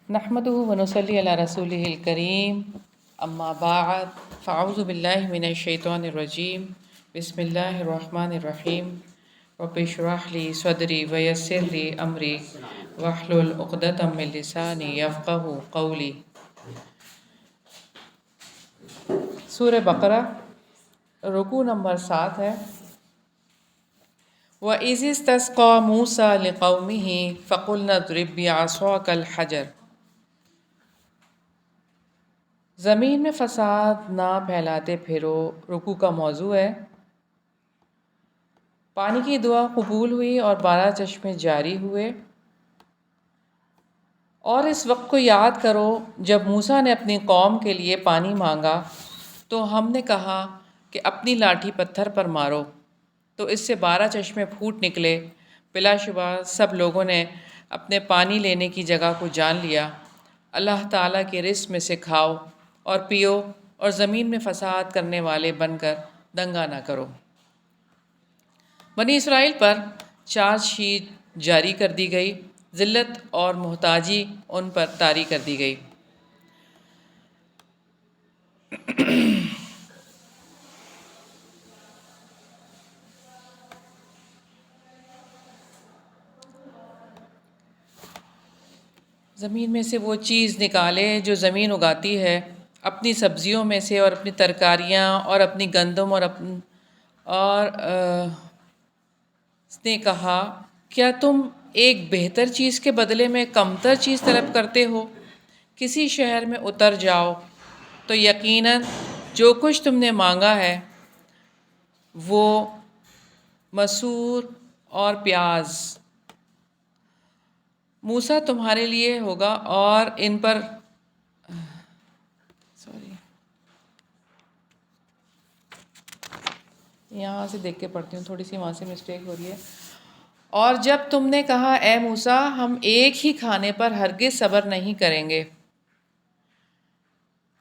نحمده ونصلي على رسوله الكريم اما بعد فاعوذ بالله من الشیطان الرجیم بسم اللہ الرحمن الرحیم رب اشرح لي صدری ویسر لي امری واحلل عقدۃ من لسانی یفقهوا قولی۔ سورہ بقرہ رکوع نمبر 7 ہے۔ وَإِذِ اسْتَسْقَىٰ مُوسَىٰ لِقَوْمِهِ فَقُلْنَا اضْرِب بِّعَصَاكَ الْحَجَرَ۔ زمین میں فساد نہ پھیلاتے پھرو رکوع کا موضوع ہے۔ پانی کی دعا قبول ہوئی اور 12 چشمے جاری ہوئے۔ اور اس وقت کو یاد کرو جب موسیٰ نے اپنی قوم کے لیے پانی مانگا تو ہم نے کہا کہ اپنی لاٹھی پتھر پر مارو، تو اس سے 12 چشمے پھوٹ نکلے۔ بلا شبہ سب لوگوں نے اپنے پانی لینے کی جگہ کو جان لیا۔ اللہ تعالیٰ کے رزق میں سے کھاؤ اور پیو اور زمین میں فساد کرنے والے بن کر دنگا نہ کرو۔ بنی اسرائیل پر چارج شیٹ جاری کر دی گئی، ذلت اور محتاجی ان پر طاری کر دی گئی۔ زمین میں سے وہ چیز نکالے جو زمین اگاتی ہے، اپنی سبزیوں میں سے اور اپنی ترکاریاں اور اپنی گندم اور اس نے کہا کیا تم ایک بہتر چیز کے بدلے میں کمتر چیز طلب کرتے ہو؟ کسی شہر میں اتر جاؤ تو یقیناً جو کچھ تم نے مانگا ہے وہ مسور اور پیاز موسیٰ تمہارے لیے ہوگا اور ان پر یہاں سے دیکھ کے پڑھتی ہوں، تھوڑی سی وہاں سے مسٹیک ہو رہی ہے۔ اور جب تم نے کہا اے موسیٰ ہم ایک ہی کھانے پر ہرگز صبر نہیں کریں گے،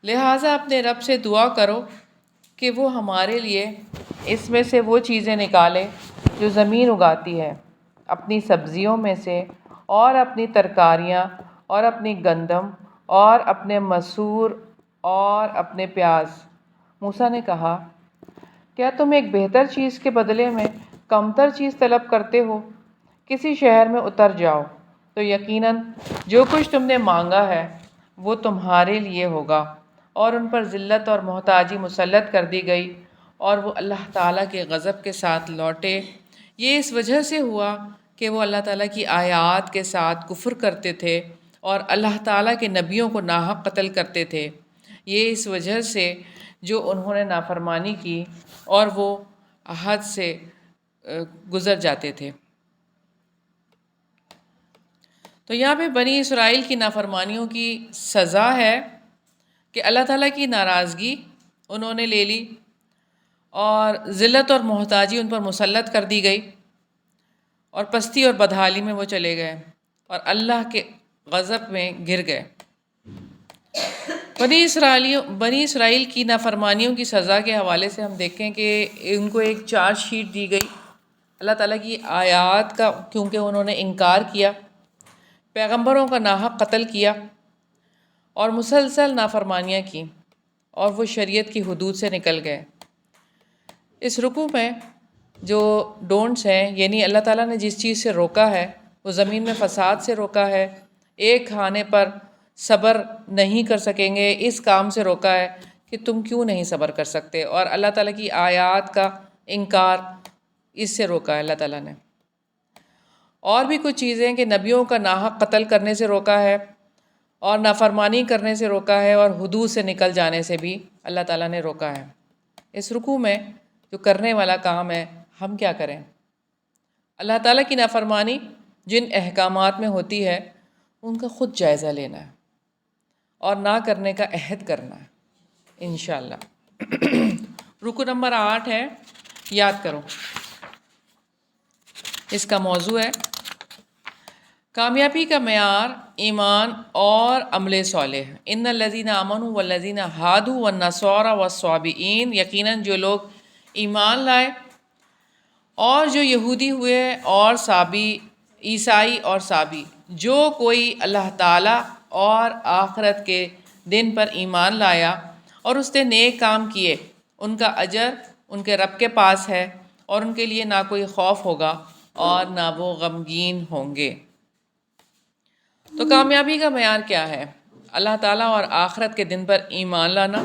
لہٰذا اپنے رب سے دعا کرو کہ وہ ہمارے لیے اس میں سے وہ چیزیں نکالے جو زمین اگاتی ہے، اپنی سبزیوں میں سے اور اپنی ترکاریاں اور اپنی گندم اور اپنے مسور اور اپنے پیاز۔ موسیٰ نے کہا کیا تم ایک بہتر چیز کے بدلے میں کمتر چیز طلب کرتے ہو؟ کسی شہر میں اتر جاؤ تو یقیناً جو کچھ تم نے مانگا ہے وہ تمہارے لیے ہوگا، اور ان پر ذلت اور محتاجی مسلط کر دی گئی اور وہ اللہ تعالیٰ کے غضب کے ساتھ لوٹے۔ یہ اس وجہ سے ہوا کہ وہ اللہ تعالیٰ کی آیات کے ساتھ کفر کرتے تھے اور اللہ تعالیٰ کے نبیوں کو ناحق قتل کرتے تھے۔ یہ اس وجہ سے جو انہوں نے نافرمانی کی اور وہ حد سے گزر جاتے تھے۔ تو یہاں پہ بنی اسرائیل کی نافرمانیوں کی سزا ہے کہ اللہ تعالیٰ کی ناراضگی انہوں نے لے لی اور ذلت اور محتاجی ان پر مسلط کر دی گئی اور پستی اور بدحالی میں وہ چلے گئے اور اللہ کے غضب میں گر گئے۔ بنی اسرائیل کی نافرمانیوں کی سزا کے حوالے سے ہم دیکھیں کہ ان کو ایک چارج شیٹ دی گئی اللہ تعالیٰ کی آیات کا، کیونکہ انہوں نے انکار کیا، پیغمبروں کا ناحق قتل کیا اور مسلسل نافرمانیاں کی اور وہ شریعت کی حدود سے نکل گئے۔ اس رکوع میں جو ڈونٹس ہیں، یعنی اللہ تعالیٰ نے جس چیز سے روکا ہے، وہ زمین میں فساد سے روکا ہے، ایک کھانے پر صبر نہیں کر سکیں گے اس کام سے روکا ہے کہ تم کیوں نہیں صبر کر سکتے، اور اللہ تعالیٰ کی آیات کا انکار اس سے روکا ہے اللہ تعالیٰ نے۔ اور بھی کچھ چیزیں کہ نبیوں کا ناحق قتل کرنے سے روکا ہے اور نافرمانی کرنے سے روکا ہے اور حدود سے نکل جانے سے بھی اللہ تعالیٰ نے روکا ہے۔ اس رکوع میں جو کرنے والا کام ہے، ہم کیا کریں؟ اللہ تعالیٰ کی نافرمانی جن احکامات میں ہوتی ہے ان کا خود جائزہ لینا ہے اور نہ کرنے کا عہد کرنا ہے انشاءاللہ۔ رکوع نمبر 8 ہے، یاد کرو، اس کا موضوع ہے کامیابی کا معیار ایمان اور عمل صالح۔ ان الذین آمنوا والذین ہادوا والنصارى والصابئین، یقیناً جو لوگ ایمان لائے اور جو یہودی ہوئے اور عیسائی اور صابی، جو کوئی اللہ تعالیٰ اور آخرت کے دن پر ایمان لایا اور اس نے نیک کام کیے، ان کا اجر ان کے رب کے پاس ہے اور ان کے لیے نہ کوئی خوف ہوگا اور نہ وہ غمگین ہوں گے۔ تو کامیابی کا معیار کیا ہے؟ اللہ تعالیٰ اور آخرت کے دن پر ایمان لانا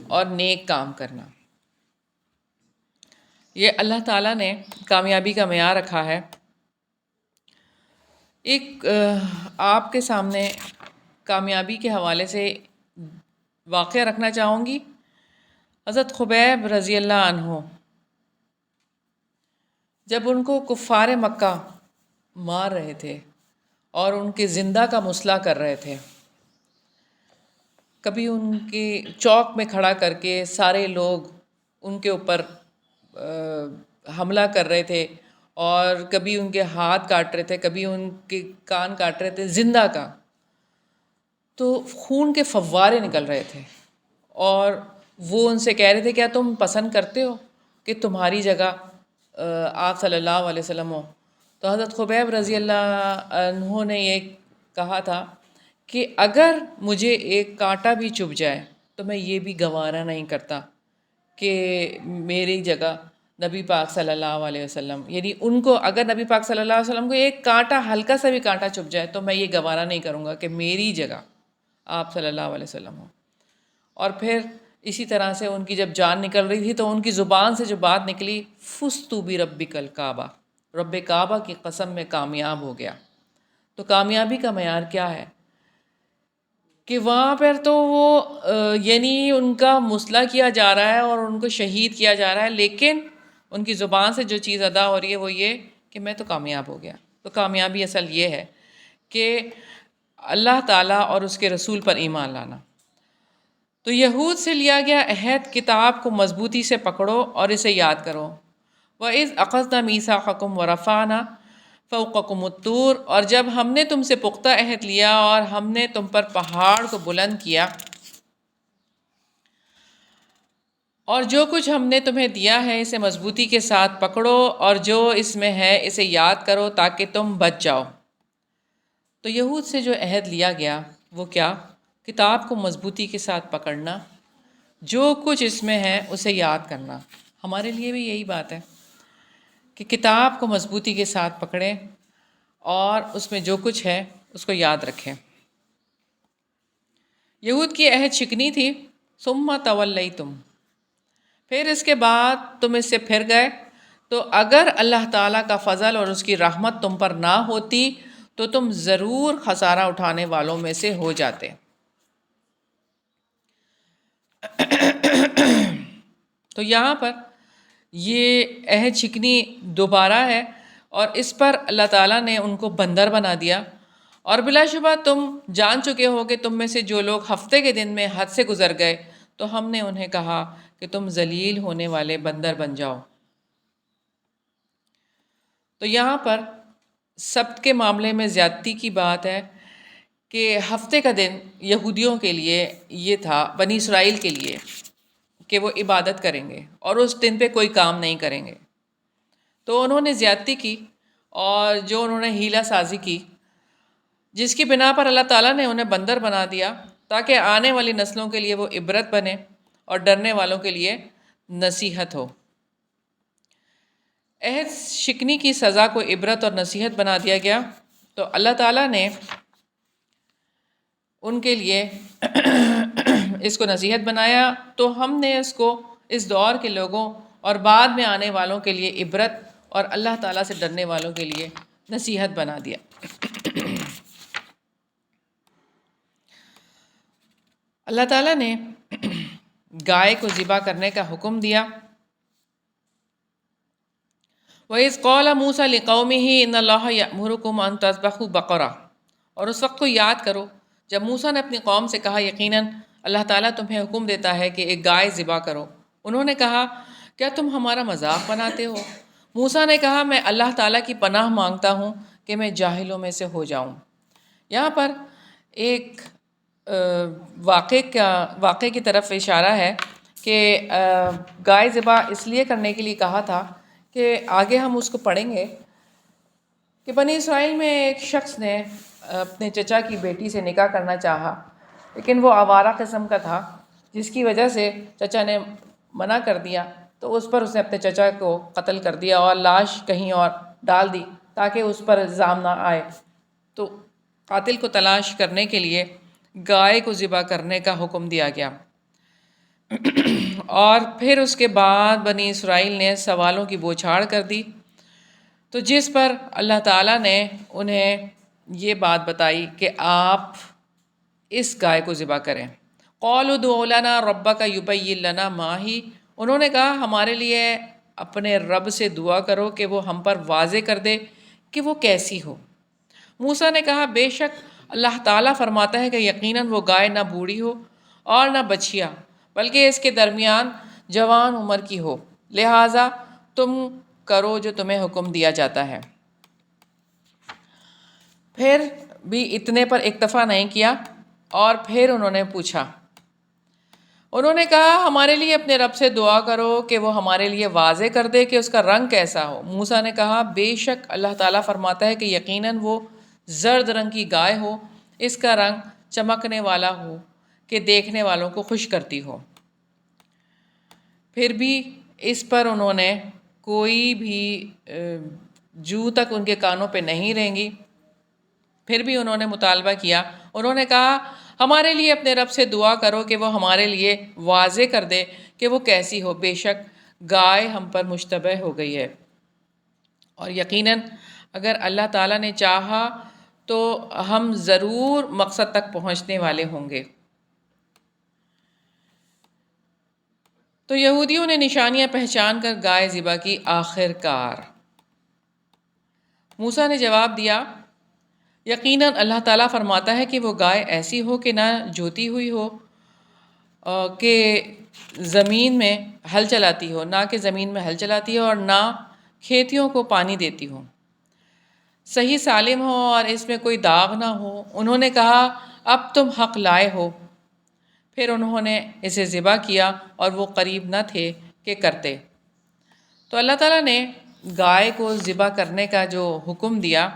اور نیک کام کرنا۔ یہ اللہ تعالیٰ نے کامیابی کا معیار رکھا ہے۔ ایک آپ کے سامنے کامیابی کے حوالے سے واقعہ رکھنا چاہوں گی۔ حضرت خبیب رضی اللہ عنہ جب ان کو کفار مکہ مار رہے تھے اور ان کے زندہ کا مصلح کر رہے تھے، کبھی ان کے چوک میں کھڑا کر کے سارے لوگ ان کے اوپر حملہ کر رہے تھے اور کبھی ان کے ہاتھ کاٹ رہے تھے، کبھی ان کے کان کاٹ رہے تھے زندہ کا، تو خون کے فوارے نکل رہے تھے اور وہ ان سے کہہ رہے تھے کیا تم پسند کرتے ہو کہ تمہاری جگہ آپ صلی اللہ علیہ وسلم ہو؟ تو حضرت خبیب رضی اللہ عنہ نے یہ کہا تھا کہ اگر مجھے ایک کانٹا بھی چبھ جائے تو میں یہ بھی گوارا نہیں کرتا کہ میری جگہ نبی پاک صلی اللہ علیہ وسلم، یعنی ان کو اگر نبی پاک صلی اللہ علیہ وسلم کو ایک کانٹا، ہلکا سا بھی کانٹا چبھ جائے تو میں یہ گوارا نہیں کروں گا کہ میری جگہ آپ صلی اللہ علیہ وسلم ہو۔ اور پھر اسی طرح سے ان کی جب جان نکل رہی تھی تو ان کی زبان سے جو بات نکلی، فُزْتُ بِرَبِّكَ الْكَعْبَةِ، رب کعبہ کی قسم میں کامیاب ہو گیا۔ تو کامیابی کا معیار کیا ہے کہ وہاں پر تو وہ یعنی ان کا مصلح کیا جا رہا ہے اور ان کو شہید کیا جا رہا ہے، لیکن ان کی زبان سے جو چیز ادا ہو رہی ہے وہ یہ کہ میں تو کامیاب ہو گیا۔ تو کامیابی اصل یہ ہے کہ اللہ تعالیٰ اور اس کے رسول پر ایمان لانا۔ تو یہود سے لیا گیا عہد، کتاب کو مضبوطی سے پکڑو اور اسے یاد کرو۔ وَإِذْ أَخَذْنَا مِيثَاقَكُمْ وَرَفَعْنَا فَوْقَكُمُ الطُّورَ، اور جب ہم نے تم سے پختہ عہد لیا اور ہم نے تم پر پہاڑ کو بلند کیا، اور جو کچھ ہم نے تمہیں دیا ہے اسے مضبوطی کے ساتھ پکڑو اور جو اس میں ہے اسے یاد کرو تاکہ تم بچ جاؤ۔ تو یہود سے جو عہد لیا گیا وہ کیا؟ کتاب کو مضبوطی کے ساتھ پکڑنا، جو کچھ اس میں ہے اسے یاد کرنا۔ ہمارے لیے بھی یہی بات ہے کہ کتاب کو مضبوطی کے ساتھ پکڑیں اور اس میں جو کچھ ہے اس کو یاد رکھیں۔ یہود کی عہد شکنی تھی، ثم تولیتم، پھر اس کے بعد تم اس سے پھر گئے۔ تو اگر اللہ تعالیٰ کا فضل اور اس کی رحمت تم پر نہ ہوتی تو تم ضرور خسارہ اٹھانے والوں میں سے ہو جاتے۔ تو یہاں پر یہ عہد شکنی دوبارہ ہے اور اس پر اللہ تعالیٰ نے ان کو بندر بنا دیا، اور بلا شبہ تم جان چکے ہو کہ تم میں سے جو لوگ ہفتے کے دن میں حد سے گزر گئے تو ہم نے انہیں کہا کہ تم ذلیل ہونے والے بندر بن جاؤ۔ تو یہاں پر سبت کے معاملے میں زیادتی کی بات ہے کہ ہفتے کا دن یہودیوں کے لیے یہ تھا، بنی اسرائیل کے لیے، کہ وہ عبادت کریں گے اور اس دن پہ کوئی کام نہیں کریں گے۔ تو انہوں نے زیادتی کی اور جو انہوں نے حیلہ سازی کی، جس کی بنا پر اللہ تعالیٰ نے انہیں بندر بنا دیا تاکہ آنے والی نسلوں کے لیے وہ عبرت بنے اور ڈرنے والوں کے لیے نصیحت ہو۔ عہد شکنی کی سزا کو عبرت اور نصیحت بنا دیا گیا، تو اللہ تعالیٰ نے ان کے لیے اس کو نصیحت بنایا، تو ہم نے اس کو اس دور کے لوگوں اور بعد میں آنے والوں کے لیے عبرت اور اللہ تعالیٰ سے ڈرنے والوں کے لیے نصیحت بنا دیا۔ اللہ تعالیٰ نے گائے کو ذبح کرنے کا حکم دیا۔ وَإِذْ قَالَ مُوسَىٰ لِقَوْمِهِ إِنَّ اللَّهَ يَأْمُرُكُمْ أَن تَذْبَحُوا بَقَرَةً، اور اس وقت کو یاد کرو جب موسیٰ نے اپنی قوم سے کہا یقیناً اللہ تعالیٰ تمہیں حکم دیتا ہے کہ ایک گائے ذبح کرو۔ انہوں نے کہا کیا تم ہمارا مذاق بناتے ہو؟ موسیٰ نے کہا میں اللہ تعالیٰ کی پناہ مانگتا ہوں کہ میں جاہلوں میں سے ہو جاؤں۔ یہاں پر ایک واقعے کی طرف اشارہ ہے کہ گائے ذبح اس لیے کرنے کے لیے کہا تھا کہ آگے ہم اس کو پڑھیں گے کہ بنی اسرائیل میں ایک شخص نے اپنے چچا کی بیٹی سے نکاح کرنا چاہا، لیکن وہ آوارہ قسم کا تھا، جس کی وجہ سے چچا نے منع کر دیا، تو اس پر اس نے اپنے چچا کو قتل کر دیا اور لاش کہیں اور ڈال دی تاکہ اس پر الزام نہ آئے۔ تو قاتل کو تلاش کرنے کے لیے گائے کو ذبح کرنے کا حکم دیا گیا، اور پھر اس کے بعد بنی اسرائیل نے سوالوں کی بوچھاڑ کر دی، تو جس پر اللہ تعالیٰ نے انہیں یہ بات بتائی کہ آپ اس گائے کو ذبح کریں۔ قَالُوا ادْعُ لَنَا رَبَّكَ يُبَيِّن لَنَا مَا هِيَ، انہوں نے کہا ہمارے لیے اپنے رب سے دعا کرو کہ وہ ہم پر واضح کر دے کہ وہ کیسی ہو۔ موسیٰ نے کہا بے شک اللہ تعالیٰ فرماتا ہے کہ یقیناً وہ گائے نہ بوڑھی ہو اور نہ بچھیا، بلکہ اس کے درمیان جوان عمر کی ہو، لہٰذا تم کرو جو تمہیں حکم دیا جاتا ہے۔ پھر بھی اتنے پر اکتفا نہیں کیا، اور پھر انہوں نے پوچھا، انہوں نے کہا ہمارے لیے اپنے رب سے دعا کرو کہ وہ ہمارے لیے واضح کر دے کہ اس کا رنگ کیسا ہو۔ موسیٰ نے کہا بے شک اللہ تعالیٰ فرماتا ہے کہ یقیناً وہ زرد رنگ کی گائے ہو، اس کا رنگ چمکنے والا ہو کہ دیکھنے والوں کو خوش کرتی ہو۔ پھر بھی اس پر انہوں نے کوئی بھی جو تک ان کے کانوں پہ نہیں رینگی۔ پھر بھی انہوں نے مطالبہ کیا، انہوں نے کہا ہمارے لیے اپنے رب سے دعا کرو کہ وہ ہمارے لیے واضح کر دے کہ وہ کیسی ہو، بے شک گائے ہم پر مشتبہ ہو گئی ہے، اور یقیناً اگر اللہ تعالیٰ نے چاہا تو ہم ضرور مقصد تک پہنچنے والے ہوں گے۔ تو یہودیوں نے نشانیاں پہچان کر گائے ذبح کی۔ آخر کار موسیٰ نے جواب دیا یقیناً اللہ تعالیٰ فرماتا ہے کہ وہ گائے ایسی ہو کہ نہ جوتی ہوئی ہو کہ زمین میں ہل چلاتی ہو، نہ کہ زمین میں ہل چلاتی ہو، اور نہ کھیتیوں کو پانی دیتی ہو، صحیح سالم ہو اور اس میں کوئی داغ نہ ہو۔ انہوں نے کہا اب تم حق لائے ہو۔ پھر انہوں نے اسے ذبح کیا اور وہ قریب نہ تھے کہ کرتے۔ تو اللہ تعالیٰ نے گائے کو ذبح کرنے کا جو حکم دیا،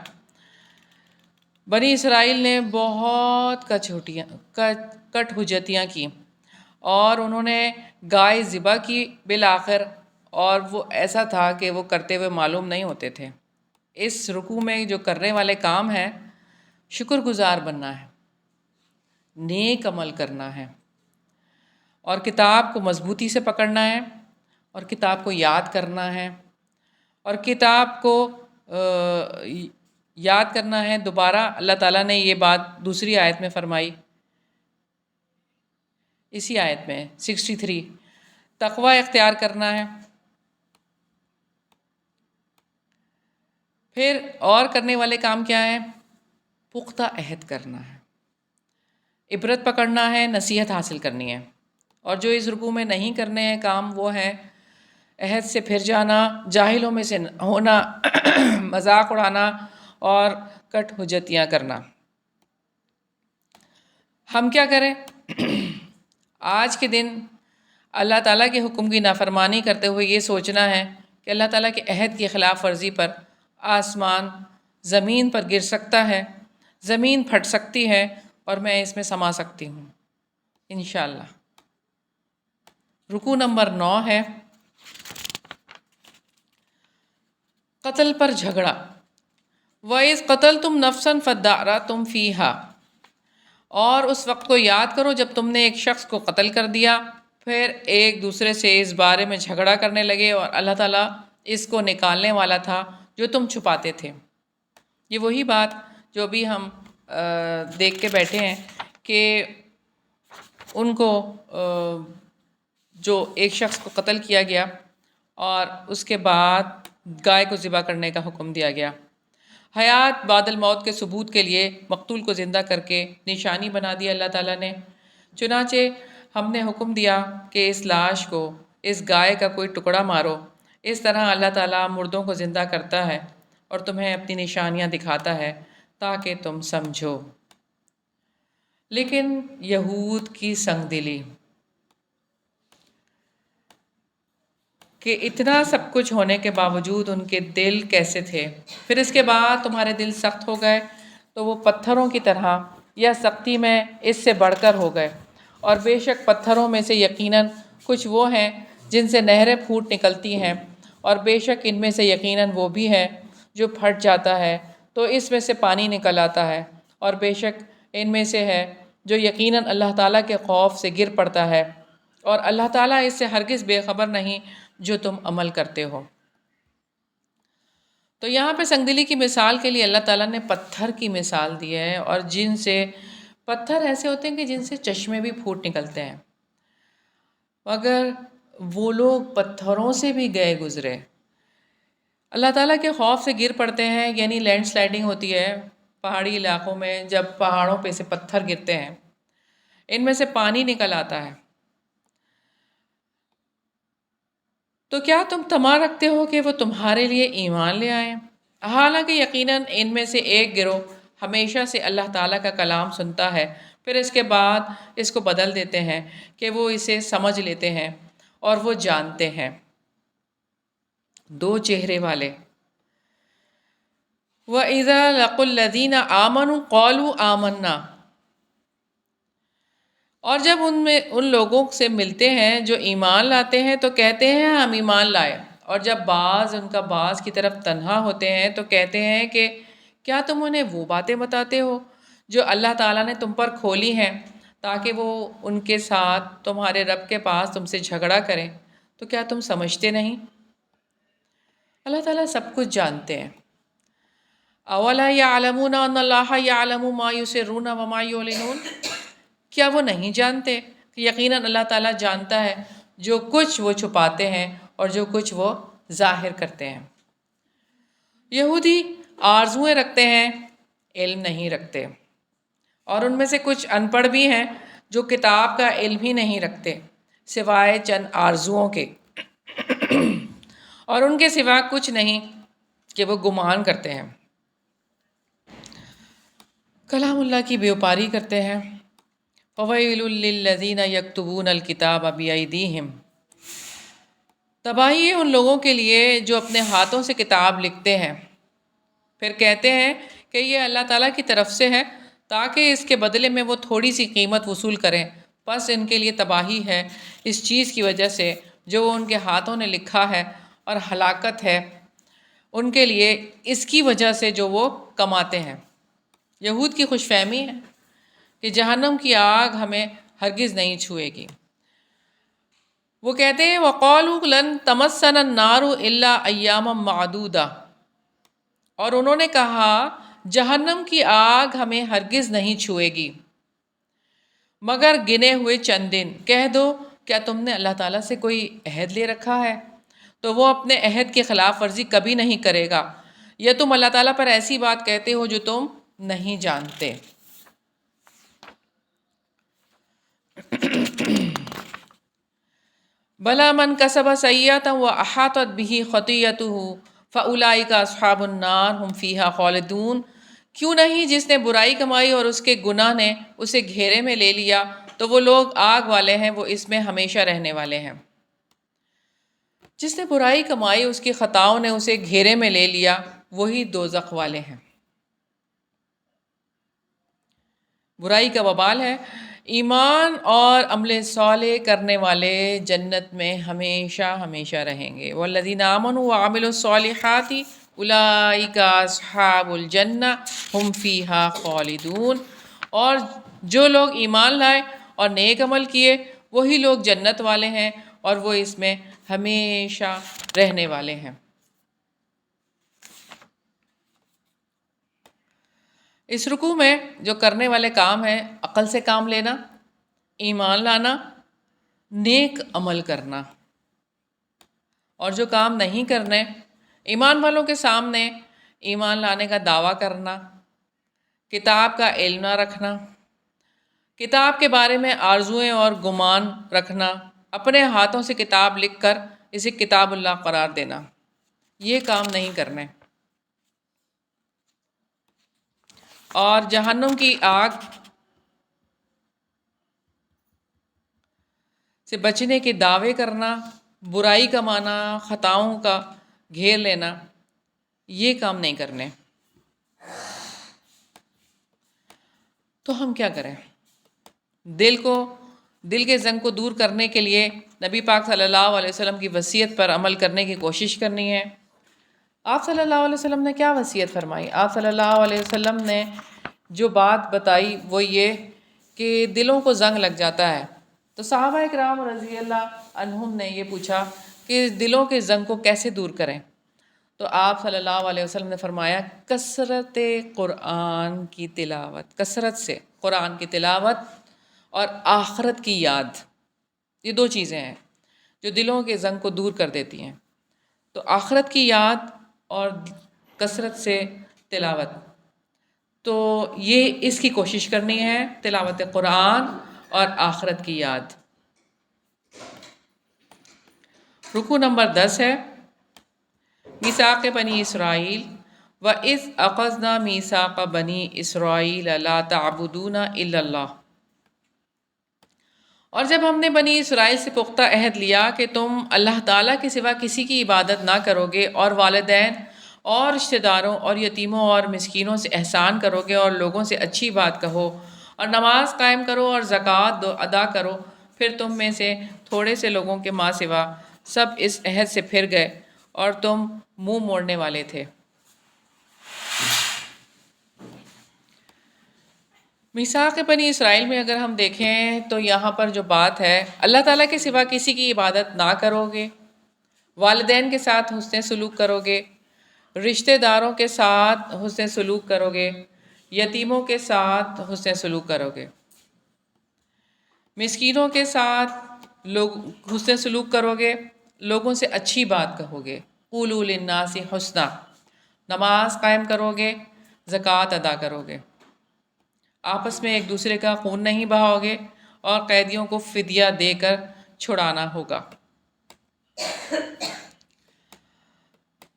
بنی اسرائیل نے بہت کٹ حجتیاں کی، اور انہوں نے گائے ذبح کی بالآخر، اور وہ ایسا تھا کہ وہ کرتے ہوئے معلوم نہیں ہوتے تھے۔ اس رکوع میں جو کرنے والے کام ہیں، شکر گزار بننا ہے، نیک عمل کرنا ہے، اور کتاب کو مضبوطی سے پکڑنا ہے، اور کتاب کو یاد کرنا ہے، اور کتاب کو یاد کرنا ہے۔ دوبارہ اللہ تعالیٰ نے یہ بات دوسری آیت میں فرمائی، اسی آیت میں 63، تقوی اختیار کرنا ہے۔ پھر اور کرنے والے کام کیا ہیں؟ پختہ عہد کرنا ہے، عبرت پکڑنا ہے، نصیحت حاصل کرنی ہے، اور جو اس رکوع میں نہیں کرنے ہیں کام وہ ہیں عہد سے پھر جانا، جاہلوں میں سے ہونا، مذاق اڑانا اور کٹ حجتیاں کرنا۔ ہم کیا کریں؟ آج کے دن اللہ تعالیٰ کے حکم کی نافرمانی کرتے ہوئے یہ سوچنا ہے کہ اللہ تعالیٰ کے عہد کی خلاف ورزی پر آسمان زمین پر گر سکتا ہے، زمین پھٹ سکتی ہے، اور میں اس میں سما سکتی ہوں انشاءاللہ۔ رکوع نمبر 9 ہے قتل پر جھگڑا۔ وَإِذْ قَتَلْتُمْ نَفْسًا فَادَّارَأْتُمْ فِيهَا، اور اس وقت کو یاد کرو جب تم نے ایک شخص کو قتل کر دیا، پھر ایک دوسرے سے اس بارے میں جھگڑا کرنے لگے، اور اللہ تعالیٰ اس کو نکالنے والا تھا جو تم چھپاتے تھے۔ یہ وہی بات جو بھی ہم دیکھ کے بیٹھے ہیں کہ ان کو جو ایک شخص کو قتل کیا گیا اور اس کے بعد گائے کو ذبح کرنے کا حکم دیا گیا۔ حیات بعد الموت کے ثبوت کے لیے مقتول کو زندہ کر کے نشانی بنا دیا اللہ تعالیٰ نے۔ چنانچہ ہم نے حکم دیا کہ اس لاش کو، اس گائے کا کوئی ٹکڑا مارو۔ اس طرح اللہ تعالیٰ مردوں کو زندہ کرتا ہے اور تمہیں اپنی نشانیاں دکھاتا ہے تاکہ تم سمجھو۔ لیکن یہود کی سنگ دلی کہ اتنا سب کچھ ہونے کے باوجود ان کے دل کیسے تھے۔ پھر اس کے بعد تمہارے دل سخت ہو گئے، تو وہ پتھروں کی طرح یا سختی میں اس سے بڑھ کر ہو گئے، اور بے شک پتھروں میں سے یقیناً کچھ وہ ہیں جن سے نہریں پھوٹ نکلتی ہیں، اور بے شک ان میں سے یقیناً وہ بھی ہے جو پھٹ جاتا ہے تو اس میں سے پانی نکل آتا ہے، اور بے شک ان میں سے ہے جو یقیناً اللہ تعالیٰ کے خوف سے گر پڑتا ہے، اور اللہ تعالیٰ اس سے ہرگز بے خبر نہیں جو تم عمل کرتے ہو۔ تو یہاں پہ سنگدلی کی مثال کے لیے اللہ تعالیٰ نے پتھر کی مثال دی ہے، اور جن سے پتھر ایسے ہوتے ہیں کہ جن سے چشمے بھی پھوٹ نکلتے ہیں، مگر وہ لوگ پتھروں سے بھی گئے گزرے، اللہ تعالیٰ کے خوف سے گر پڑتے ہیں، یعنی لینڈ سلائڈنگ ہوتی ہے پہاڑی علاقوں میں، جب پہاڑوں پہ سے پتھر گرتے ہیں ان میں سے پانی نکل آتا ہے، تو کیا تم طمع رکھتے ہو کہ وہ تمہارے لیے ایمان لے آئیں؟ حالانکہ یقیناً ان میں سے ایک گروہ ہمیشہ سے اللہ تعالیٰ کا کلام سنتا ہے، پھر اس کے بعد اس کو بدل دیتے ہیں کہ وہ اسے سمجھ لیتے ہیں اور وہ جانتے ہیں۔ دو چہرے والے، وَإِذَا لَقُوا الَّذِينَ آمَنُوا قَالُوا آمَنَّا، اور جب ان لوگوں سے ملتے ہیں جو ایمان لاتے ہیں تو کہتے ہیں ہم ایمان لائے، اور جب بعض ان کا بعض کی طرف تنہا ہوتے ہیں تو کہتے ہیں کہ کیا تم انہیں وہ باتیں بتاتے ہو جو اللہ تعالیٰ نے تم پر کھولی ہیں تاکہ وہ ان کے ساتھ تمہارے رب کے پاس تم سے جھگڑا کریں، تو کیا تم سمجھتے نہیں؟ اللہ تعالیٰ سب کچھ جانتے ہیں۔ اولا یعلمون ان اللہ یعلم ما یسرون وما یعلنون، کیا وہ نہیں جانتے کہ یقیناً اللہ تعالیٰ جانتا ہے جو کچھ وہ چھپاتے ہیں اور جو کچھ وہ ظاہر کرتے ہیں۔ یہودی آرزوئیں رکھتے ہیں، علم نہیں رکھتے، اور ان میں سے کچھ ان پڑھ بھی ہیں جو کتاب کا علم ہی نہیں رکھتے سوائے چند آرزوؤں کے، اور ان کے سوا کچھ نہیں کہ وہ گمان کرتے ہیں، کلام اللہ کی بیوپاری کرتے ہیں۔ فَوَيْلٌ لِّلَّذِينَ يَكْتُبُونَ الْكِتَابَ بِأَيْدِيهِمْ، تباہی ہے ان لوگوں کے لیے جو اپنے ہاتھوں سے کتاب لکھتے ہیں، پھر کہتے ہیں کہ یہ اللہ تعالیٰ کی طرف سے ہے تاکہ اس کے بدلے میں وہ تھوڑی سی قیمت وصول کریں، پس ان کے لیے تباہی ہے اس چیز کی وجہ سے جو وہ ان کے ہاتھوں نے لکھا ہے، اور ہلاکت ہے ان کے لیے اس کی وجہ سے جو وہ کماتے ہیں۔ یہود کی خوش فہمی ہے کہ جہنم کی آگ ہمیں ہرگز نہیں چھوئے گی۔ وہ کہتے ہیں وَقَالُوا لَن تَمَسَّنَا النَّارُ إِلَّا أَيَّامًا مَّعْدُودَةً، اور انہوں نے کہا جہنم کی آگ ہمیں ہرگز نہیں چھوئے گی مگر گنے ہوئے چند دن۔ کہہ دو کیا تم نے اللہ تعالیٰ سے کوئی عہد لے رکھا ہے؟ تو وہ اپنے عہد کی خلاف ورزی کبھی نہیں کرے گا، یا تم اللہ تعالیٰ پر ایسی بات کہتے ہو جو تم نہیں جانتے۔ بَلَىٰ مَنْ كَسَبَ سَيِّئَةً وَأَحَاطَتْ بِهِ خَطِيئَتُهُ فَأُولَٰئِكَ أَصْحَابُ النَّارِ هُمْ فِيهَا خَالِدُونَ، کیوں نہیں جس نے برائی کمائی اور اس کے گناہ نے اسے گھیرے میں لے لیا تو وہ لوگ آگ والے ہیں، وہ اس میں ہمیشہ رہنے والے ہیں۔ جس نے برائی کمائی اس کی خطاؤں نے اسے گھیرے میں لے لیا، وہی دوزخ والے ہیں۔ برائی کا وبال ہے، ایمان اور عمل صالح کرنے والے جنت میں ہمیشہ ہمیشہ رہیں گے۔ والذین آمنوا وعملوا الصالحات اولئک اصحاب الجنہ ہم فیہا خالدون، اور جو لوگ ایمان لائے اور نیک عمل کیے وہی لوگ جنت والے ہیں اور وہ اس میں ہمیشہ رہنے والے ہیں۔ اس رکوع میں جو کرنے والے کام ہیں، عقل سے کام لینا، ایمان لانا، نیک عمل کرنا، اور جو کام نہیں کرنے، ایمان والوں کے سامنے ایمان لانے کا دعویٰ کرنا، کتاب کا علم نہ رکھنا، کتاب کے بارے میں آرزوئیں اور گمان رکھنا، اپنے ہاتھوں سے کتاب لکھ کر اسے کتاب اللہ قرار دینا، یہ کام نہیں کرنے، اور جہنم کی آگ سے بچنے کے دعوے کرنا، برائی کمانا، خطاؤں کا گھیر لینا، یہ کام نہیں کرنے۔ تو ہم کیا کریں؟ دل کے زنگ کو دور کرنے کے لیے نبی پاک صلی اللہ علیہ وسلم کی وصیت پر عمل کرنے کی کوشش کرنی ہے۔ آپ صلی اللہ علیہ وسلم نے کیا وصیت فرمائی؟ آپ صلی اللہ علیہ وسلم نے جو بات بتائی وہ یہ کہ دلوں کو زنگ لگ جاتا ہے، تو صحابہ اکرام رضی اللہ عنہم نے یہ پوچھا کہ دلوں کے زنگ کو کیسے دور کریں؟ تو آپ صلی اللہ علیہ وسلم نے فرمایا کثرت قرآن کی تلاوت، کثرت سے قرآن کی تلاوت اور آخرت کی یاد، یہ دو چیزیں ہیں جو دلوں کے زنگ کو دور کر دیتی ہیں۔ تو آخرت کی یاد اور کثرت سے تلاوت، تو یہ اس کی کوشش کرنی ہے، تلاوت قرآن اور آخرت کی یاد۔ رکوع نمبر 10 ہے میثاق بنی اسرائیل وَإِذْ أَخَذْنَا مِيثَاقَ بَنِي إِسْرَائِيلَ لَا تَعْبُدُونَ إِلَّا اللَّهَ، اور جب ہم نے بنی اسرائیل سے پختہ عہد لیا کہ تم اللہ تعالیٰ کے سوا کسی کی عبادت نہ کرو گے، اور والدین اور رشتہ داروں اور یتیموں اور مسکینوں سے احسان کرو گے، اور لوگوں سے اچھی بات کہو، اور نماز قائم کرو اور زکوٰۃ ادا کرو، پھر تم میں سے تھوڑے سے لوگوں کے ماں سوا سب اس عہد سے پھر گئے اور تم منہ موڑنے والے تھے۔ میثاق بنی اسرائیل میں اگر ہم دیکھیں تو یہاں پر جو بات ہے، اللہ تعالیٰ کے سوا کسی کی عبادت نہ کرو گے، والدین کے ساتھ حسن سلوک کرو گے، رشتہ داروں کے ساتھ حسن سلوک کرو گے، یتیموں کے ساتھ حسن سلوک کرو گے، مسکینوں کے ساتھ حسن سلوک کرو گے، لوگوں سے اچھی بات کہو گے، قولوا للناس حسنا، نماز قائم کرو گے، زکوٰۃ ادا کرو گے، آپس میں ایک دوسرے کا خون نہیں بہاؤ گے، اور قیدیوں کو فدیہ دے کر چھڑانا ہوگا۔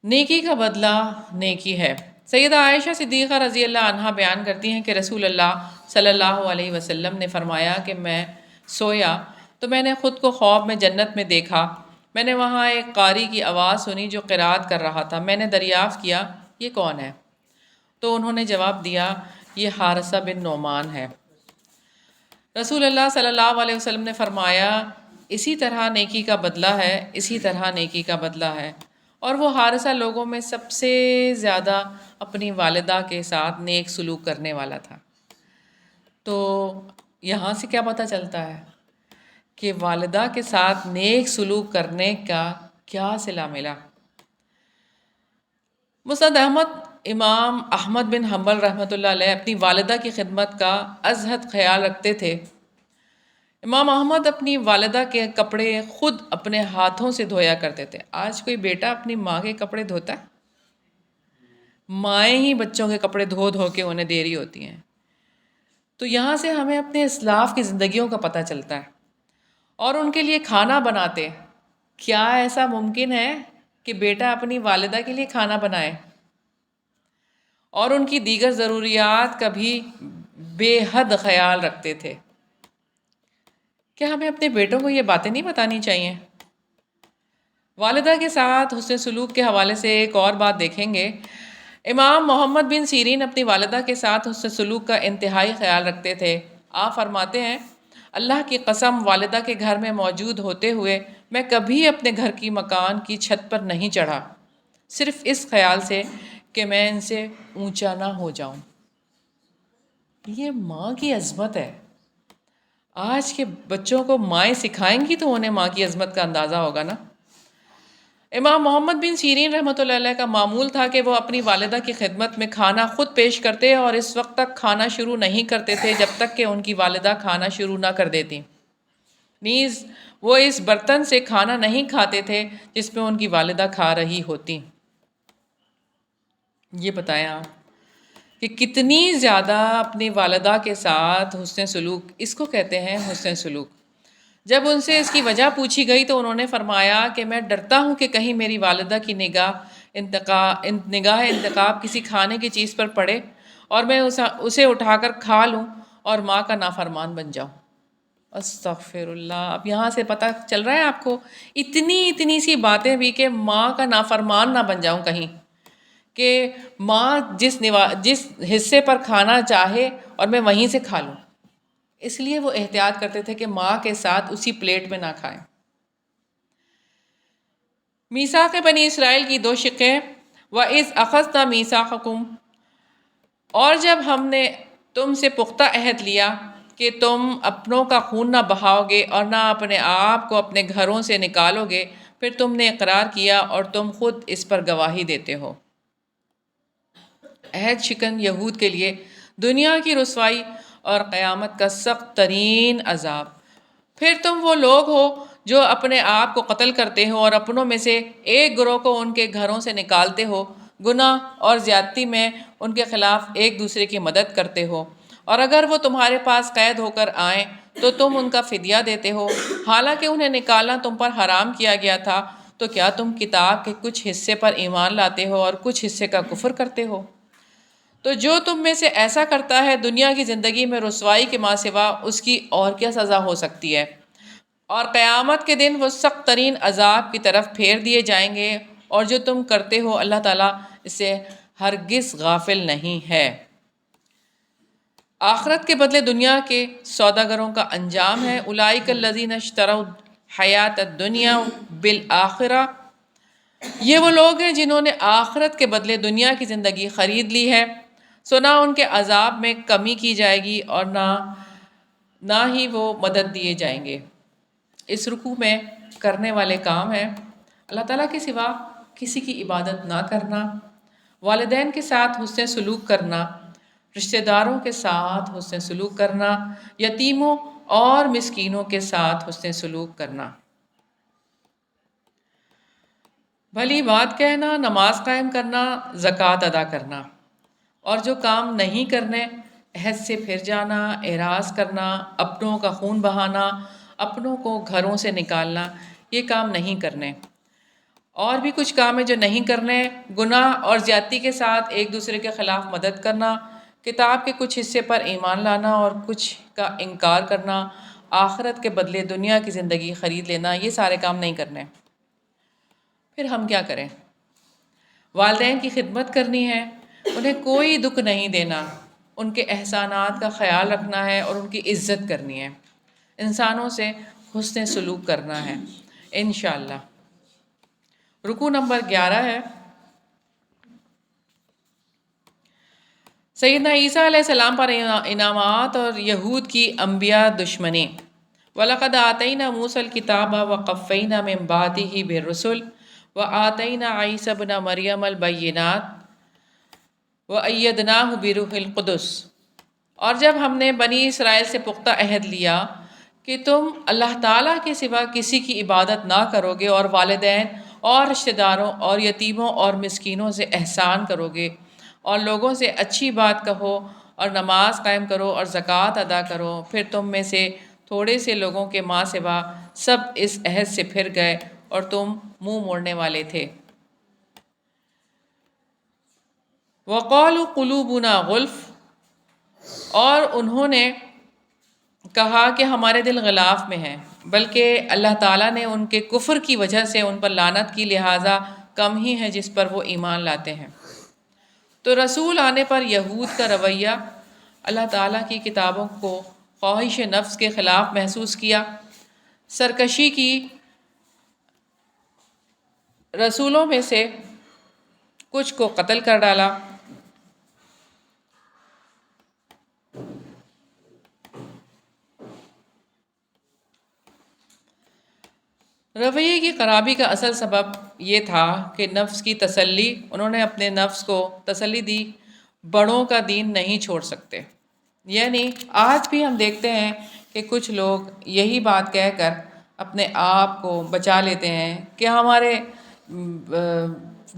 نیکی کا بدلہ نیکی ہے۔ سیدہ عائشہ صدیقہ رضی اللہ عنہا بیان کرتی ہیں کہ رسول اللہ صلی اللہ علیہ وسلم نے فرمایا کہ میں سویا تو میں نے خود کو خواب میں جنت میں دیکھا، میں نے وہاں ایک قاری کی آواز سنی جو قرات کر رہا تھا، میں نے دریافت کیا یہ کون ہے؟ تو انہوں نے جواب دیا یہ حارثہ بن نعمان ہے۔ رسول اللہ صلی اللہ علیہ وسلم نے فرمایا اسی طرح نیکی کا بدلہ ہے، اسی طرح نیکی کا بدلہ ہے۔ اور وہ حارثہ لوگوں میں سب سے زیادہ اپنی والدہ کے ساتھ نیک سلوک کرنے والا تھا۔ تو یہاں سے کیا پتہ چلتا ہے کہ والدہ کے ساتھ نیک سلوک کرنے کا کیا صلہ ملا۔ مسند احمد امام احمد بن حنبل رحمۃ اللہ علیہ اپنی والدہ کی خدمت کا از حد خیال رکھتے تھے۔ امام احمد اپنی والدہ کے کپڑے خود اپنے ہاتھوں سے دھویا کرتے تھے۔ آج کوئی بیٹا اپنی ماں کے کپڑے دھوتا ہے؟ مائیں ہی بچوں کے کپڑے دھو دھو کے انہیں دے رہی ہوتی ہیں۔ تو یہاں سے ہمیں اپنے اسلاف کی زندگیوں کا پتہ چلتا ہے۔ اور ان کے لیے کھانا بناتے، کیا ایسا ممکن ہے کہ بیٹا اپنی والدہ کے لیے کھانا بنائے اور ان کی دیگر ضروریات کا بھی بے حد خیال رکھتے تھے؟ کیا ہمیں اپنے بیٹوں کو یہ باتیں نہیں بتانی چاہیے؟ والدہ کے ساتھ حسن سلوک کے حوالے سے ایک اور بات دیکھیں گے۔ امام محمد بن سیرین اپنی والدہ کے ساتھ حسن سلوک کا انتہائی خیال رکھتے تھے۔ آپ فرماتے ہیں اللہ کی قسم والدہ کے گھر میں موجود ہوتے ہوئے میں کبھی اپنے گھر کی مکان کی چھت پر نہیں چڑھا، صرف اس خیال سے کہ میں ان سے اونچا نہ ہو جاؤں۔ یہ ماں کی عظمت ہے۔ آج کے بچوں کو مائیں سکھائیں گی تو انہیں ماں کی عظمت کا اندازہ ہوگا نا۔ امام محمد بن سیرین رحمۃ اللہ علیہ کا معمول تھا کہ وہ اپنی والدہ کی خدمت میں کھانا خود پیش کرتے اور اس وقت تک کھانا شروع نہیں کرتے تھے جب تک کہ ان کی والدہ کھانا شروع نہ کر دیتی۔ نیز وہ اس برتن سے کھانا نہیں کھاتے تھے جس میں ان کی والدہ کھا رہی ہوتی۔ یہ بتائیں آپ کہ کتنی زیادہ اپنی والدہ کے ساتھ حسن سلوک، اس کو کہتے ہیں حسن سلوک۔ جب ان سے اس کی وجہ پوچھی گئی تو انہوں نے فرمایا کہ میں ڈرتا ہوں کہ کہیں میری والدہ کی نگاہ انتخاب کسی کھانے کی چیز پر پڑے اور میں اسے اٹھا کر کھا لوں اور ماں کا نافرمان بن جاؤں۔ استغفر اللہ۔ اب یہاں سے پتہ چل رہا ہے آپ کو اتنی سی باتیں بھی کہ ماں کا نافرمان نہ بن جاؤں کہیں، کہ ماں جس حصے پر کھانا چاہے اور میں وہیں سے کھا لوں، اس لیے وہ احتیاط کرتے تھے کہ ماں کے ساتھ اسی پلیٹ میں نہ کھائیں۔ میثاق بنی اسرائیل کی دو شقیں، وَإِذْ أَخَذْنَا مِيثَاقَكُمْ، اور جب ہم نے تم سے پختہ عہد لیا کہ تم اپنوں کا خون نہ بہاؤ گے اور نہ اپنے آپ کو اپنے گھروں سے نکالو گے، پھر تم نے اقرار کیا اور تم خود اس پر گواہی دیتے ہو۔ عہد شکن یہود کے لیے دنیا کی رسوائی اور قیامت کا سخت ترین عذاب۔ پھر تم وہ لوگ ہو جو اپنے آپ کو قتل کرتے ہو اور اپنوں میں سے ایک گروہ کو ان کے گھروں سے نکالتے ہو، گناہ اور زیادتی میں ان کے خلاف ایک دوسرے کی مدد کرتے ہو، اور اگر وہ تمہارے پاس قید ہو کر آئیں تو تم ان کا فدیہ دیتے ہو، حالانکہ انہیں نکالنا تم پر حرام کیا گیا تھا، تو کیا تم کتاب کے کچھ حصے پر ایمان لاتے ہو اور کچھ حصے کا کفر کرتے ہو؟ تو جو تم میں سے ایسا کرتا ہے دنیا کی زندگی میں رسوائی کے ماں سوا اس کی اور کیا سزا ہو سکتی ہے، اور قیامت کے دن وہ سخت ترین عذاب کی طرف پھیر دیے جائیں گے، اور جو تم کرتے ہو اللہ تعالیٰ اس سے ہرگز غافل نہیں ہے۔ آخرت کے بدلے دنیا کے سوداگروں کا انجام ہے، اولئک الذین اشتروا الحیاۃ الدنیا بالآخرہ، یہ وہ لوگ ہیں جنہوں نے آخرت کے بدلے دنیا کی زندگی خرید لی ہے، سو نہ ان کے عذاب میں کمی کی جائے گی اور نہ ہی وہ مدد دیے جائیں گے۔ اس رکوع میں کرنے والے کام ہیں اللہ تعالیٰ کے سوا کسی کی عبادت نہ کرنا، والدین کے ساتھ حسن سلوک کرنا، رشتہ داروں کے ساتھ حسن سلوک کرنا، یتیموں اور مسکینوں کے ساتھ حسن سلوک کرنا، بھلی بات کہنا، نماز قائم کرنا، زکوٰۃ ادا کرنا، اور جو کام نہیں کرنے، عہد سے پھر جانا، اعراض کرنا، اپنوں کا خون بہانا، اپنوں کو گھروں سے نکالنا، یہ کام نہیں کرنے۔ اور بھی کچھ کام ہیں جو نہیں کرنے، گناہ اور زیادتی کے ساتھ ایک دوسرے کے خلاف مدد کرنا، کتاب کے کچھ حصے پر ایمان لانا اور کچھ کا انکار کرنا، آخرت کے بدلے دنیا کی زندگی خرید لینا، یہ سارے کام نہیں کرنے۔ پھر ہم کیا کریں؟ والدین کی خدمت کرنی ہے، انہیں کوئی دکھ نہیں دینا، ان کے احسانات کا خیال رکھنا ہے اور ان کی عزت کرنی ہے، انسانوں سے حسن سلوک کرنا ہے انشاءاللہ۔ رکوع نمبر 11 ہے، سیدنا عیسیٰ علیہ السلام پر انعامات اور یہود کی انبیاء دشمنی۔ وَلَقَدْ آتَيْنَا مُوسَى الْكِتَابَ وَقَفَّيْنَا مِن بَعْدِهِ بِالرُّسُلِ وَآتَيْنَا عِيسَى ابْنَ مَرْيَمَ الْبَيِّنَاتِ وَأَيَّدْنَاهُ بِرُوحِ الْقُدُسِ، اور جب ہم نے بنی اسرائیل سے پختہ عہد لیا کہ تم اللہ تعالیٰ کے سوا کسی کی عبادت نہ کرو گے اور والدین اور رشتہ داروں اور یتیموں اور مسکینوں سے احسان کرو گے اور لوگوں سے اچھی بات کہو اور نماز قائم کرو اور زکوٰۃ ادا کرو، پھر تم میں سے تھوڑے سے لوگوں کے ماں سوا سب اس عہد سے پھر گئے اور تم منہ موڑنے والے تھے۔ وَقَالُوا قُلُوبُنَا غُلْفٌ، اور انہوں نے کہا کہ ہمارے دل غلاف میں ہیں، بلکہ اللہ تعالیٰ نے ان کے کفر کی وجہ سے ان پر لعنت کی، لہٰذا کم ہی ہے جس پر وہ ایمان لاتے ہیں۔ تو رسول آنے پر یہود کا رویہ اللہ تعالیٰ کی کتابوں کو خواہش نفس کے خلاف محسوس کیا، سرکشی کی، رسولوں میں سے کچھ کو قتل کر ڈالا۔ رویے کی خرابی کا اصل سبب یہ تھا کہ نفس کی تسلی، انہوں نے اپنے نفس کو تسلی دی، بڑوں کا دین نہیں چھوڑ سکتے۔ یعنی آج بھی ہم دیکھتے ہیں کہ کچھ لوگ یہی بات کہہ کر اپنے آپ کو بچا لیتے ہیں کہ ہمارے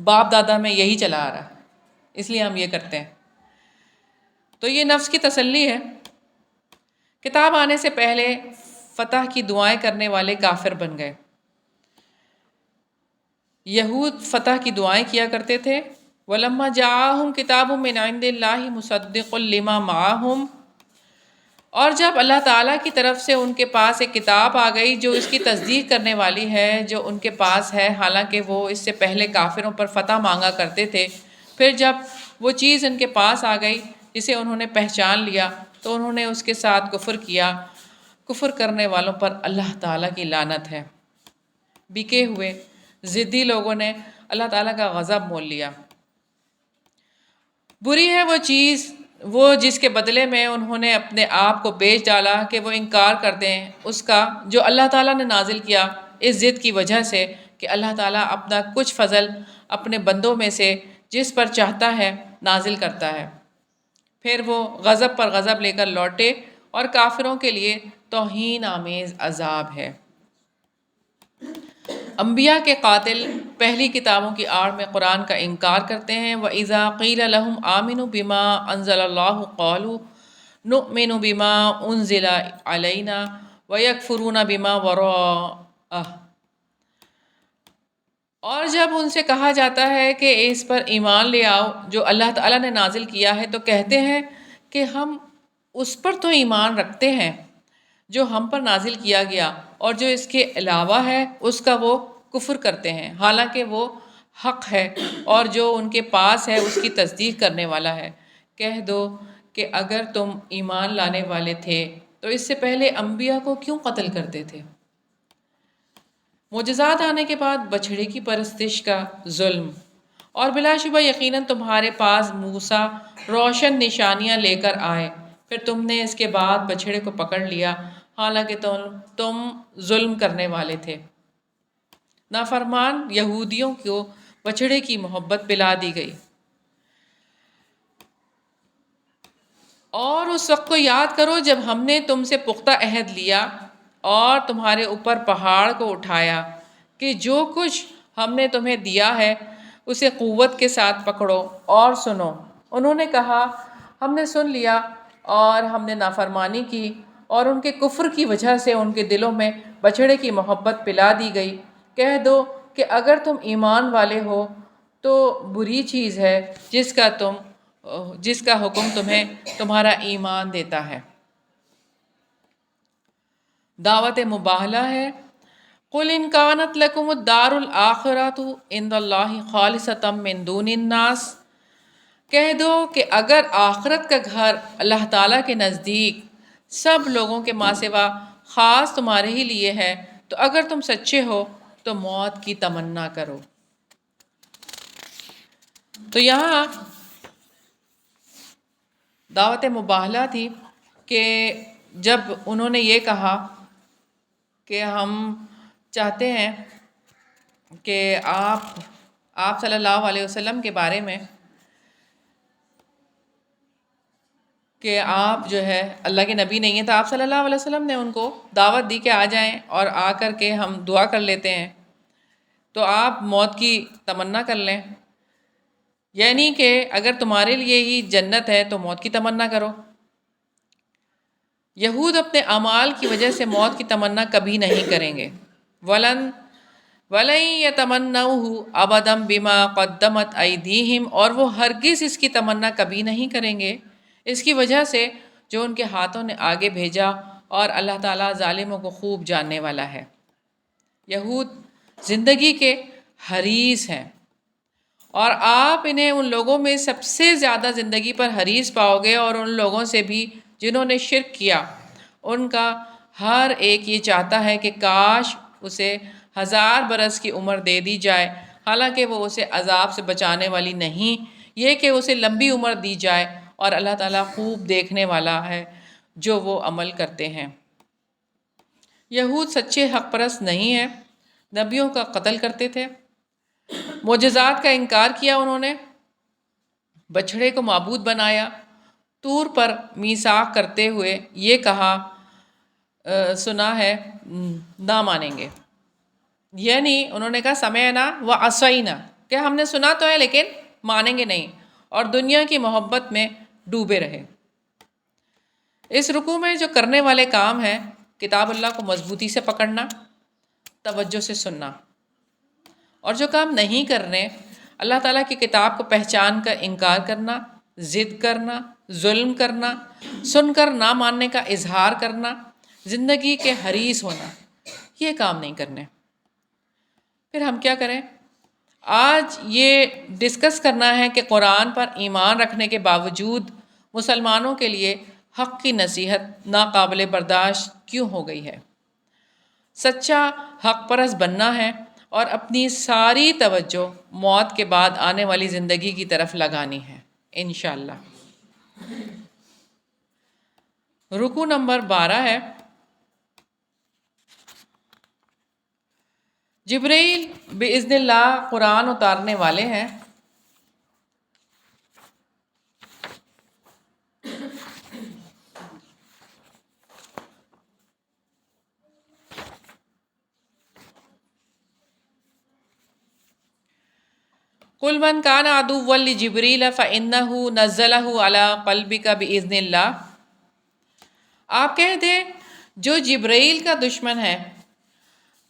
باپ دادا میں یہی چلا آ رہا ہے، اس لیے ہم یہ کرتے ہیں۔ تو یہ نفس کی تسلی ہے۔ کتاب آنے سے پہلے فتح کی دعائیں کرنے والے کافر بن گئے۔ یہود فتح کی دعائیں کیا کرتے تھے، وَلَمَّا جَاءَهُمْ كِتَابٌ مِّنْ عِندِ اللَّهِ مُصَدِّقٌ لِّمَا مَعَهُمْ، اور جب اللہ تعالیٰ کی طرف سے ان کے پاس ایک کتاب آ گئی جو اس کی تصدیق کرنے والی ہے جو ان کے پاس ہے، حالانکہ وہ اس سے پہلے کافروں پر فتح مانگا کرتے تھے، پھر جب وہ چیز ان کے پاس آ گئی جسے انہوں نے پہچان لیا تو انہوں نے اس کے ساتھ کفر کیا۔ کفر کرنے والوں پر اللہ تعالیٰ کی لعنت ہے۔ بکے ہوئے ضدی لوگوں نے اللہ تعالیٰ کا غضب مول لیا۔ بری ہے وہ چیز وہ جس کے بدلے میں انہوں نے اپنے آپ کو بیچ ڈالا کہ وہ انکار کر دیں اس کا جو اللہ تعالیٰ نے نازل کیا، اس ضد کی وجہ سے کہ اللہ تعالیٰ اپنا کچھ فضل اپنے بندوں میں سے جس پر چاہتا ہے نازل کرتا ہے، پھر وہ غضب پر غضب لے کر لوٹے، اور کافروں کے لیے توہین آمیز عذاب ہے۔ انبیاء کے قاتل پہلی کتابوں کی آڑ میں قرآن کا انکار کرتے ہیں۔ وَإِذَا قِيلَ لَهُمْ آمِنُوا بِمَا أَنزَلَ اللَّهُ قَالُوا نُؤْمِنُ بِمَا أُنزِلَ عَلَيْنَا وَيَكْفُرُونَ بِمَا وَرَاءَهُ، اور جب ان سے کہا جاتا ہے کہ اس پر ایمان لے آؤ جو اللہ تعالیٰ نے نازل کیا ہے، تو کہتے ہیں کہ ہم اس پر تو ایمان رکھتے ہیں جو ہم پر نازل کیا گیا، اور جو اس کے علاوہ ہے اس کا وہ کفر کرتے ہیں، حالانکہ وہ حق ہے اور جو ان کے پاس ہے اس کی تصدیق کرنے والا ہے۔ کہہ دو کہ اگر تم ایمان لانے والے تھے تو اس سے پہلے انبیاء کو کیوں قتل کرتے تھے؟ معجزات آنے کے بعد بچھڑے کی پرستش کا ظلم، اور بلا شبہ یقیناً تمہارے پاس موسیٰ روشن نشانیاں لے کر آئے، پھر تم نے اس کے بعد بچھڑے کو پکڑ لیا، حالانکہ تم ظلم کرنے والے تھے۔ نافرمان یہودیوں کو بچھڑے کی محبت پلا دی گئی، اور اس وقت کو یاد کرو جب ہم نے تم سے پختہ عہد لیا اور تمہارے اوپر پہاڑ کو اٹھایا کہ جو کچھ ہم نے تمہیں دیا ہے اسے قوت کے ساتھ پکڑو اور سنو۔ انہوں نے کہا ہم نے سن لیا، اور ہم نے نافرمانی کی، اور ان کے کفر کی وجہ سے ان کے دلوں میں بچھڑے کی محبت پلا دی گئی۔ کہہ دو کہ اگر تم ایمان والے ہو تو بری چیز ہے جس کا حکم تمہیں تمہارا ایمان دیتا ہے۔ دعوت مباہلہ ہے۔ قُلْ إِنْ كَانَتْ لَكُمُ الدَّارُ الْآخِرَةُ عِنْدَ اللَّهِ خَالِصَةً مِّن دُونِ النَّاسِ، کہہ دو کہ اگر آخرت کا گھر اللہ تعالیٰ کے نزدیک سب لوگوں کے ماں سوا خاص تمہارے ہی لیے ہے، تو اگر تم سچے ہو تو موت کی تمنا کرو۔ تو یہاں دعوت مباہلہ تھی کہ جب انہوں نے یہ کہا کہ ہم چاہتے ہیں کہ آپ صلی اللہ علیہ وسلم کے بارے میں کہ آپ جو ہے اللہ کے نبی نہیں ہیں، تو آپ صلی اللہ علیہ وسلم نے ان کو دعوت دی کہ آ جائیں اور آ کر کے ہم دعا کر لیتے ہیں، تو آپ موت کی تمنا کر لیں، یعنی کہ اگر تمہارے لیے ہی جنت ہے تو موت کی تمنا کرو۔ یہود اپنے اعمال کی وجہ سے موت کی تمنا کبھی نہیں کریں گے۔ وَلَن يَتَمَنَّوْهُ أَبَدًا بِمَا قَدَّمَتْ أَيْدِيهِمْ، اور وہ ہرگز اس کی تمنا کبھی نہیں کریں گے اس کی وجہ سے جو ان کے ہاتھوں نے آگے بھیجا، اور اللہ تعالیٰ ظالموں کو خوب جاننے والا ہے۔ یہود زندگی کے حریص ہیں، اور آپ انہیں ان لوگوں میں سب سے زیادہ زندگی پر حریص پاؤ گے، اور ان لوگوں سے بھی جنہوں نے شرک کیا، ان کا ہر ایک یہ چاہتا ہے کہ کاش اسے 1000 برس کی عمر دے دی جائے، حالانکہ وہ اسے عذاب سے بچانے والی نہیں، یہ کہ اسے لمبی عمر دی جائے، اور اللہ تعالیٰ خوب دیکھنے والا ہے جو وہ عمل کرتے ہیں۔ یہود سچے حق پرست نہیں ہیں، نبیوں کا قتل کرتے تھے، معجزات کا انکار کیا، انہوں نے بچھڑے کو معبود بنایا، طور پر میثاق کرتے ہوئے یہ کہا سنا ہے نہ مانیں گے، یعنی انہوں نے کہا سمعنا وعصینا، کہ ہم نے سنا تو ہے لیکن مانیں گے نہیں، اور دنیا کی محبت میں ڈوبے رہے۔ اس رکوع میں جو کرنے والے کام ہیں، کتاب اللہ کو مضبوطی سے پکڑنا، توجہ سے سننا، اور جو کام نہیں کرنے، اللہ تعالیٰ کی کتاب کو پہچان کر انکار کرنا، ضد کرنا، ظلم کرنا، سن کر نہ ماننے کا اظہار کرنا، زندگی کے حریص ہونا، یہ کام نہیں کرنے۔ پھر ہم کیا کریں؟ آج یہ ڈسکس کرنا ہے کہ قرآن پر ایمان رکھنے کے باوجود مسلمانوں کے لیے حق کی نصیحت ناقابل برداشت کیوں ہو گئی ہے؟ سچا حق پرست بننا ہے اور اپنی ساری توجہ موت کے بعد آنے والی زندگی کی طرف لگانی ہے انشاءاللہ۔ رکوع نمبر 12 ہے، جبرائیل بإذن اللہ قرآن اتارنے والے ہیں۔ قُلْ مَنْ كَانَ عَدُوًّا لِجِبْرِيلَ فَإِنَّهُ نَزَّلَهُ عَلَىٰ قَلْبِكَ بِإِذْنِ اللَّهِ۔ آپ کہہ دیں جو جبرائیل کا دشمن ہے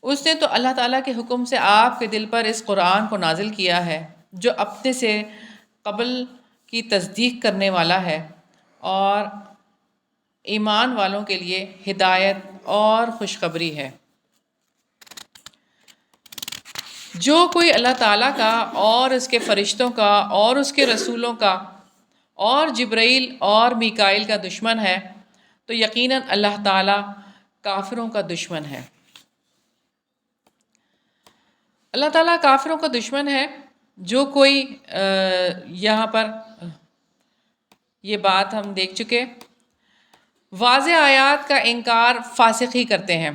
اس نے تو اللہ تعالیٰ کے حکم سے آپ کے دل پر اس قرآن کو نازل کیا ہے، جو اپنے سے قبل کی تصدیق کرنے والا ہے اور ایمان والوں کے لیے ہدایت اور خوشخبری ہے۔ جو کوئی اللہ تعالیٰ کا اور اس کے فرشتوں کا اور اس کے رسولوں کا اور جبرائیل اور میکائیل کا دشمن ہے تو یقیناً اللہ تعالیٰ کافروں کا دشمن ہے۔ اللہ تعالیٰ کافروں کا دشمن ہے۔ جو کوئی یہاں پر یہ بات ہم دیکھ چکے، واضح آیات کا انکار فاسق ہی کرتے ہیں۔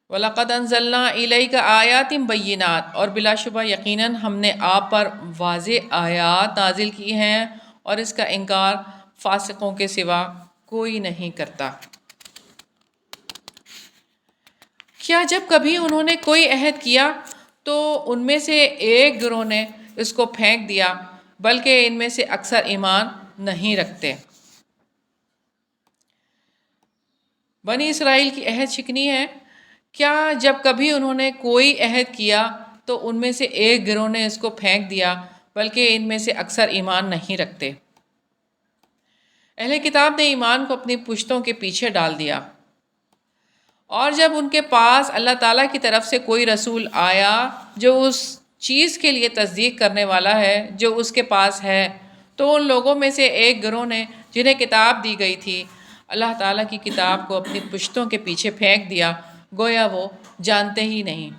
وَلَقَدْ أَنزَلْنَا إِلَيْكَ آيَاتٍ بَيِّنَاتٍ، اور بلا شبہ یقیناً ہم نے آپ پر واضح آیات نازل کی ہیں اور اس کا انکار فاسقوں کے سوا کوئی نہیں کرتا۔ کیا جب کبھی انہوں نے کوئی عہد کیا تو ان میں سے ایک گروہ نے اس کو پھینک دیا، بلکہ ان میں سے اکثر ایمان نہیں رکھتے۔ بنی اسرائیل کی عہد شکنی ہے، کیا جب کبھی انہوں نے کوئی عہد کیا تو ان میں سے ایک گروہ نے اس کو پھینک دیا، بلکہ ان میں سے اکثر ایمان نہیں رکھتے۔ اہل کتاب نے ایمان کو اپنی پشتوں کے پیچھے ڈال دیا، اور جب ان کے پاس اللہ تعالیٰ کی طرف سے کوئی رسول آیا جو اس چیز کے لیے تصدیق کرنے والا ہے جو اس کے پاس ہے، تو ان لوگوں میں سے ایک گروہ نے جنہیں کتاب دی گئی تھی اللہ تعالیٰ کی کتاب کو اپنی پشتوں کے پیچھے پھینک دیا، گویا وہ جانتے ہی نہیں۔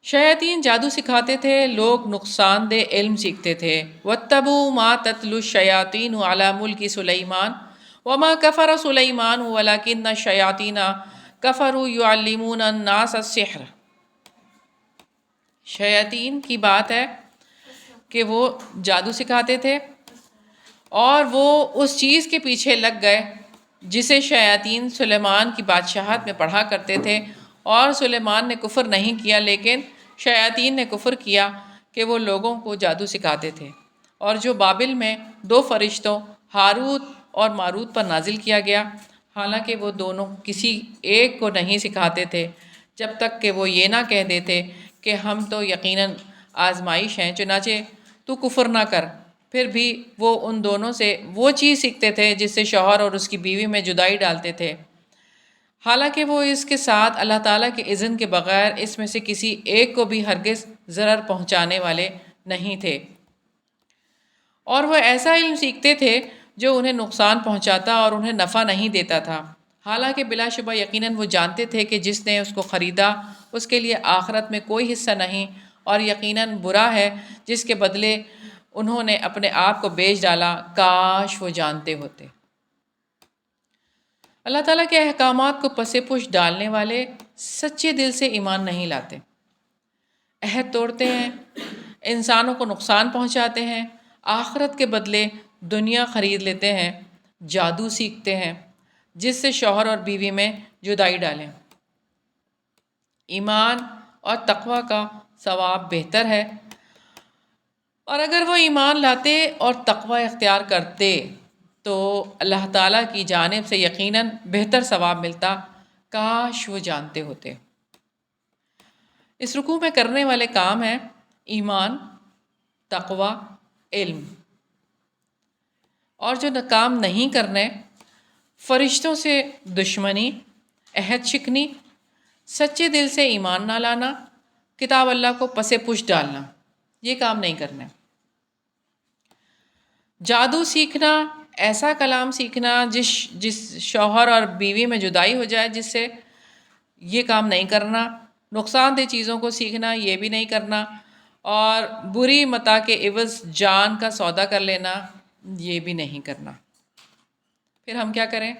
شیاطین جادو سکھاتے تھے، لوگ نقصان دہ علم سیکھتے تھے۔ وَاتَّبُوا مَا تَتْلُو الشَّيَاطِينُ عَلَىٰ مُلْكِ سُلَيْمَانَ وَمَا كَفَرَ سُلَيْمَانُ وَلَٰكِنَّ الشَّيَاطِينَ كَفَرُوا يُعَلِّمُونَ النَّاسَ السِّحْرَ۔ شیاطین کی بات ہے کہ وہ جادو سکھاتے تھے اور وہ اس چیز کے پیچھے لگ گئے جسے شیاطین سلیمان کی بادشاہت میں پڑھا کرتے تھے، اور سلیمان نے کفر نہیں کیا لیکن شیاطین نے کفر کیا کہ وہ لوگوں کو جادو سکھاتے تھے، اور جو بابل میں 2 فرشتوں ہاروت اور ماروت پر نازل کیا گیا، حالانکہ وہ دونوں کسی ایک کو نہیں سکھاتے تھے جب تک کہ وہ یہ نہ کہہ دیتے کہ ہم تو یقیناً آزمائش ہیں، چنانچہ تو کفر نہ کر۔ پھر بھی وہ ان دونوں سے وہ چیز سیکھتے تھے جس سے شوہر اور اس کی بیوی میں جدائی ڈالتے تھے، حالانکہ وہ اس کے ساتھ اللہ تعالیٰ کے اذن کے بغیر اس میں سے کسی ایک کو بھی ہرگز ضرر پہنچانے والے نہیں تھے، اور وہ ایسا علم سیکھتے تھے جو انہیں نقصان پہنچاتا اور انہیں نفع نہیں دیتا تھا، حالانکہ بلا شبہ یقیناً وہ جانتے تھے کہ جس نے اس کو خریدا اس کے لیے آخرت میں کوئی حصہ نہیں، اور یقیناً برا ہے جس کے بدلے انہوں نے اپنے آپ کو بیچ ڈالا، کاش وہ جانتے ہوتے۔ اللہ تعالیٰ کے احکامات کو پس پش ڈالنے والے سچے دل سے ایمان نہیں لاتے، عہد توڑتے ہیں، انسانوں کو نقصان پہنچاتے ہیں، آخرت کے بدلے دنیا خرید لیتے ہیں، جادو سیکھتے ہیں جس سے شوہر اور بیوی میں جدائی ڈالیں۔ ایمان اور تقوی کا ثواب بہتر ہے، اور اگر وہ ایمان لاتے اور تقوی اختیار کرتے تو اللہ تعالیٰ کی جانب سے یقیناً بہتر ثواب ملتا، کاش وہ جانتے ہوتے۔ اس رکوع میں کرنے والے کام ہیں ایمان، تقوی، علم، اور جو کام نہیں کرنے، فرشتوں سے دشمنی، عہد شکنی، سچے دل سے ایمان نہ لانا، کتاب اللہ کو پس پش ڈالنا، یہ کام نہیں کرنے۔ جادو سیکھنا، ایسا کلام سیکھنا جس شوہر اور بیوی میں جدائی ہو جائے، جس سے یہ کام نہیں کرنا. نقصان دہ چیزوں کو سیکھنا، یہ بھی نہیں کرنا. اور بری متاع کے عوض جان کا سودا کر لینا، یہ بھی نہیں کرنا. پھر ہم کیا کریں؟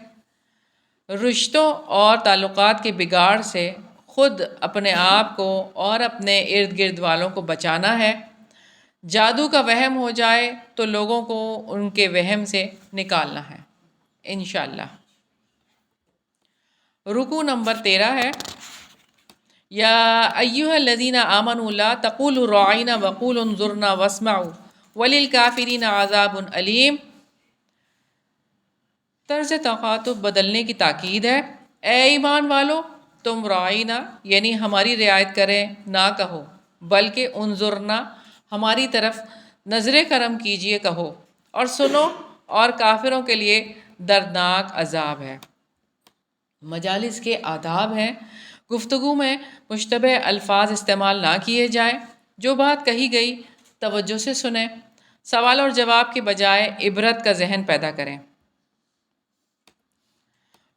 رشتوں اور تعلقات کے بگاڑ سے خود اپنے آپ کو اور اپنے ارد گرد والوں کو بچانا ہے. جادو کا وہم ہو جائے تو لوگوں کو ان کے وہم سے نکالنا ہے انشاءاللہ. رکوع نمبر 13 ہے، یا ایھا الذین آمنوا لا تقولوا راعینا وقولوا انظرنا واسمعوا وللکافرین عذاب علیم. طرز تخاطب بدلنے کی تاکید ہے. اے ایمان والو، تم راعینا یعنی ہماری رعایت کریں نہ کہو، بلکہ انظرنا ہماری طرف نظر کرم کیجئے کہو، اور سنو اور کافروں کے لیے دردناک عذاب ہے. مجالس کے آداب ہیں، گفتگو میں مشتبہ الفاظ استعمال نہ کیے جائیں. جو بات کہی گئی توجہ سے سنیں، سوال اور جواب کے بجائے عبرت کا ذہن پیدا کریں.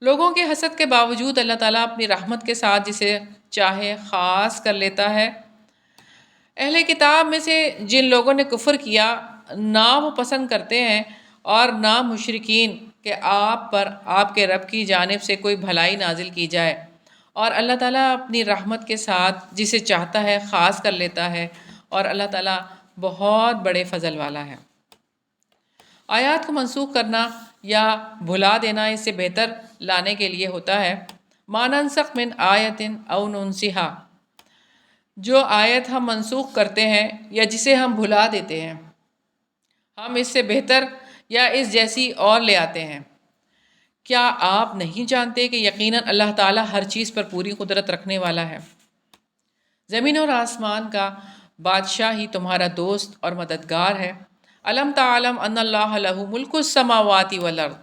لوگوں کے حسد کے باوجود اللہ تعالیٰ اپنی رحمت کے ساتھ جسے چاہے خاص کر لیتا ہے. اہل کتاب میں سے جن لوگوں نے کفر کیا، نہ وہ پسند کرتے ہیں اور نہ مشرکین کہ آپ پر آپ کے رب کی جانب سے کوئی بھلائی نازل کی جائے. اور اللہ تعالیٰ اپنی رحمت کے ساتھ جسے چاہتا ہے خاص کر لیتا ہے، اور اللہ تعالیٰ بہت بڑے فضل والا ہے. آیات کو منسوخ کرنا یا بھلا دینا اس سے بہتر لانے کے لیے ہوتا ہے. ما ننسخ من آیت او ننسها، جو آیت ہم منسوخ کرتے ہیں یا جسے ہم بھلا دیتے ہیں، ہم اس سے بہتر یا اس جیسی اور لے آتے ہیں. کیا آپ نہیں جانتے کہ یقیناً اللہ تعالیٰ ہر چیز پر پوری قدرت رکھنے والا ہے؟ زمین اور آسمان کا بادشاہ ہی تمہارا دوست اور مددگار ہے. الم تعلم ان اللہ لہ ملک السماوات والارض،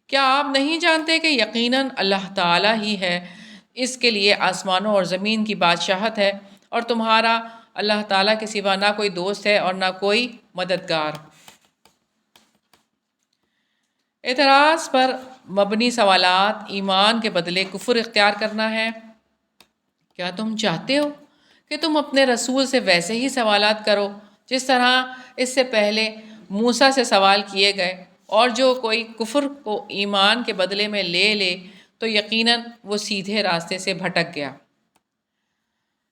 کیا آپ نہیں جانتے کہ یقیناً اللہ تعالیٰ ہی ہے، اس کے لیے آسمانوں اور زمین کی بادشاہت ہے، اور تمہارا اللہ تعالیٰ کے سوا نہ کوئی دوست ہے اور نہ کوئی مددگار. اعتراض پر مبنی سوالات ایمان کے بدلے کفر اختیار کرنا ہے. کیا تم چاہتے ہو کہ تم اپنے رسول سے ویسے ہی سوالات کرو جس طرح اس سے پہلے موسیٰ سے سوال کیے گئے؟ اور جو کوئی کفر کو ایمان کے بدلے میں لے لے تو یقیناً وہ سیدھے راستے سے بھٹک گیا.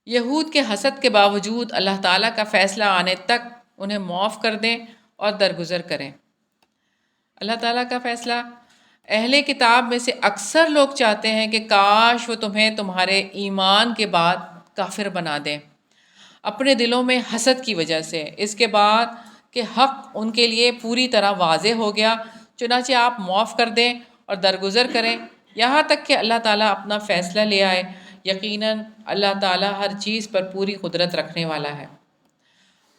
یہود کے حسد کے باوجود اللہ تعالیٰ کا فیصلہ آنے تک انہیں معاف کر دیں اور درگزر کریں. اللہ تعالیٰ کا فیصلہ. اہل کتاب میں سے اکثر لوگ چاہتے ہیں کہ کاش وہ تمہیں تمہارے ایمان کے بعد کافر بنا دیں، اپنے دلوں میں حسد کی وجہ سے، اس کے بعد کہ حق ان کے لیے پوری طرح واضح ہو گیا. چنانچہ آپ معاف کر دیں اور درگزر کریں یہاں تک کہ اللہ تعالیٰ اپنا فیصلہ لے آئے. یقیناً اللہ تعالیٰ ہر چیز پر پوری قدرت رکھنے والا ہے.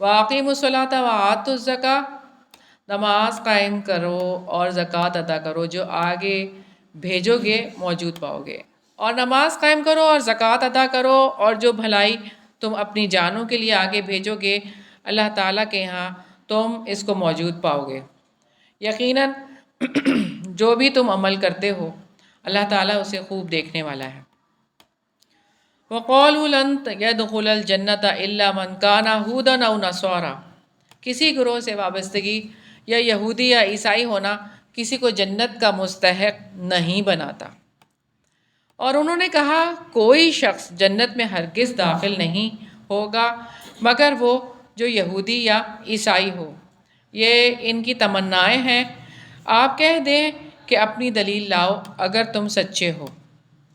وَأَقِیمُوا الصَّلَاةَ وَآتُوا الزَّکَاةَ، نماز قائم کرو اور زکوٰۃ ادا کرو، جو آگے بھیجو گے موجود پاؤ گے. اور نماز قائم کرو اور زکوٰۃ ادا کرو، اور جو بھلائی تم اپنی جانوں کے لیے آگے بھیجو گے اللہ تعالیٰ کے ہاں تم اس کو موجود پاؤ گے. یقیناً جو بھی تم عمل کرتے ہو اللہ تعالیٰ اسے خوب دیکھنے والا ہے. وَقَالُوا لَن يَدْخُلَ الْجَنَّةَ إِلَّا مَنْ كَانَ هُودًا أَوْ نَصَارَىٰ، کسی گروہ سے وابستگی یا یہودی یا عیسائی ہونا کسی کو جنت کا مستحق نہیں بناتا. اور انہوں نے کہا کوئی شخص جنت میں ہرگز داخل نہیں ہوگا مگر وہ جو یہودی یا عیسائی ہو. یہ ان کی تمنائیں ہیں. آپ کہہ دیں کہ اپنی دلیل لاؤ اگر تم سچے ہو.